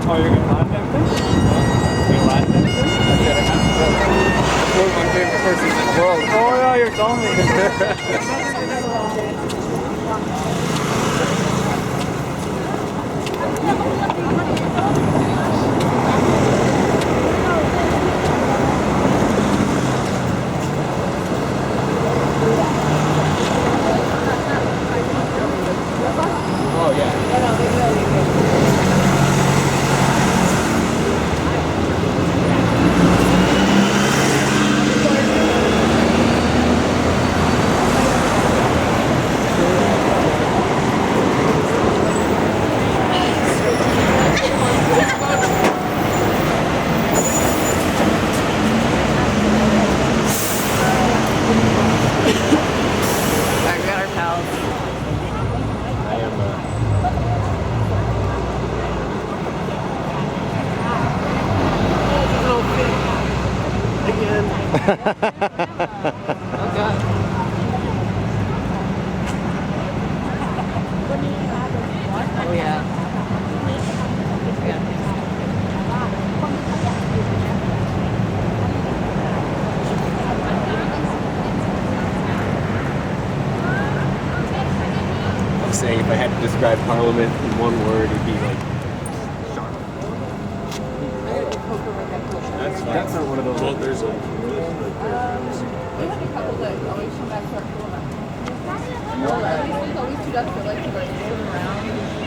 Oh, you're gonna land that thing? You're gonna land that thing? That's one of my favorite persons in the world. Oh yeah, you're telling me. Oh yeah. say if I had to describe Parliament in one word, it'd be like sharp. That's not one of those. Well, there's a. We have a couple that always come back to our pool. There's always two ducks that like to swim around.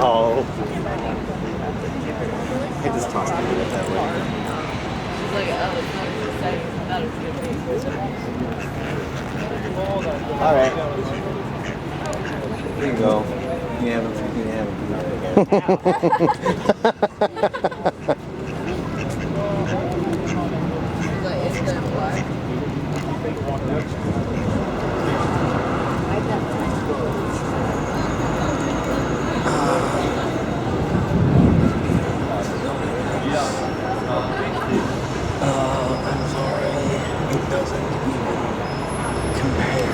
Oh. I just tossed it that way. She's like, oh, it's not as exciting. It's not as good. Alright. Here you go. You can Like, is that black? I'm sorry, it doesn't even compare.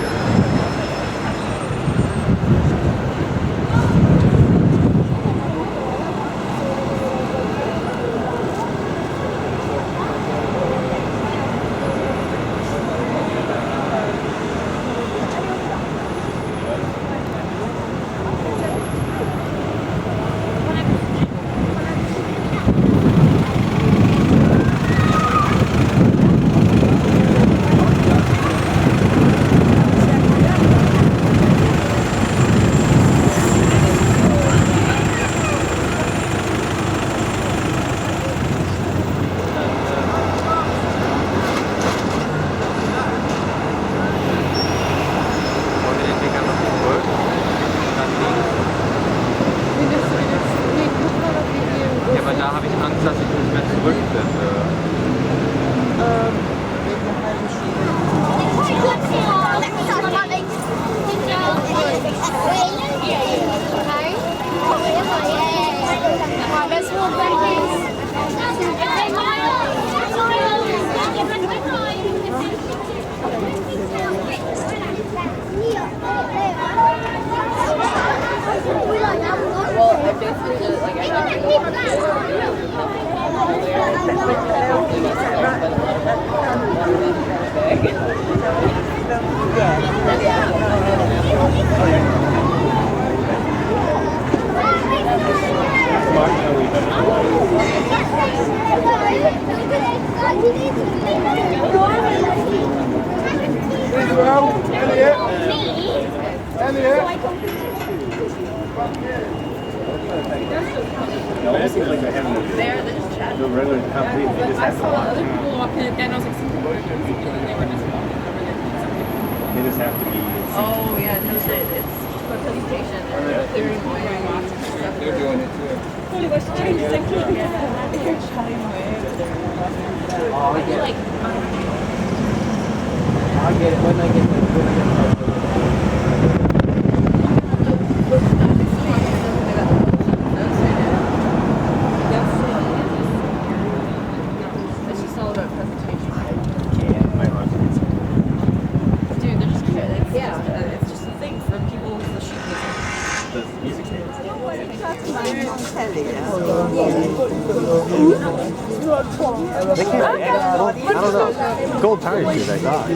Gold tires here, I thought.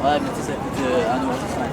Ouais, mais tu sais, un euro 5.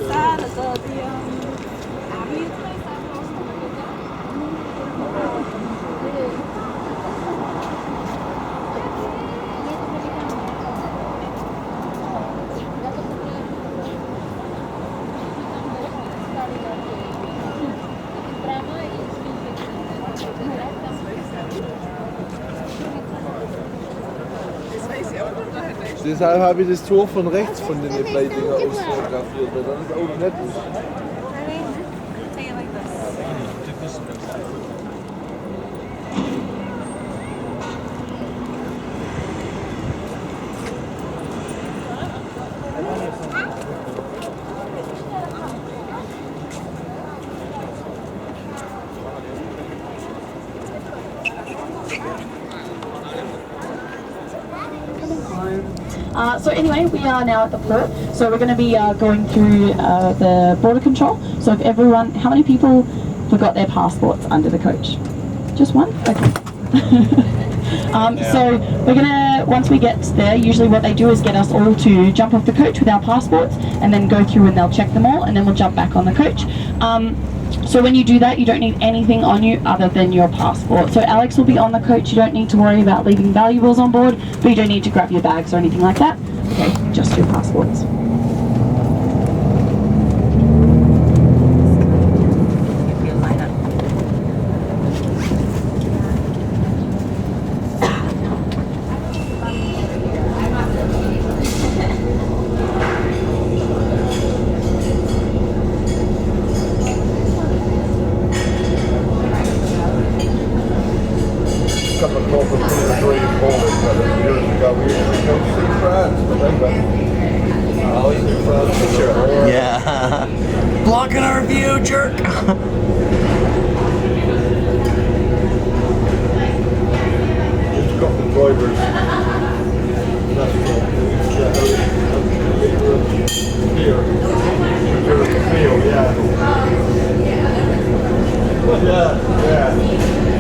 Sad at the Abbey place. Deshalb habe ich das Tor von rechts von den Play-Dinger aus fotografiert, weil dann ist auch nett ist. So anyway, we are now at the port. So we're going to be going through the border control. So if everyone, how many people forgot their passports under the coach? Just one? Okay. So we're going to, once we get there, usually what they do is get us all to jump off the coach with our passports and then go through and they'll check them all and then we'll jump back on the coach. So when you do that, you don't need anything on you other than your passport. So Alex will be on the coach. You don't need to worry about leaving valuables on board, but you don't need to grab your bags or anything like that. Okay, just your passports. Yeah. Blocking our view, jerk. It's got the drivers. Here. Yeah. Yeah.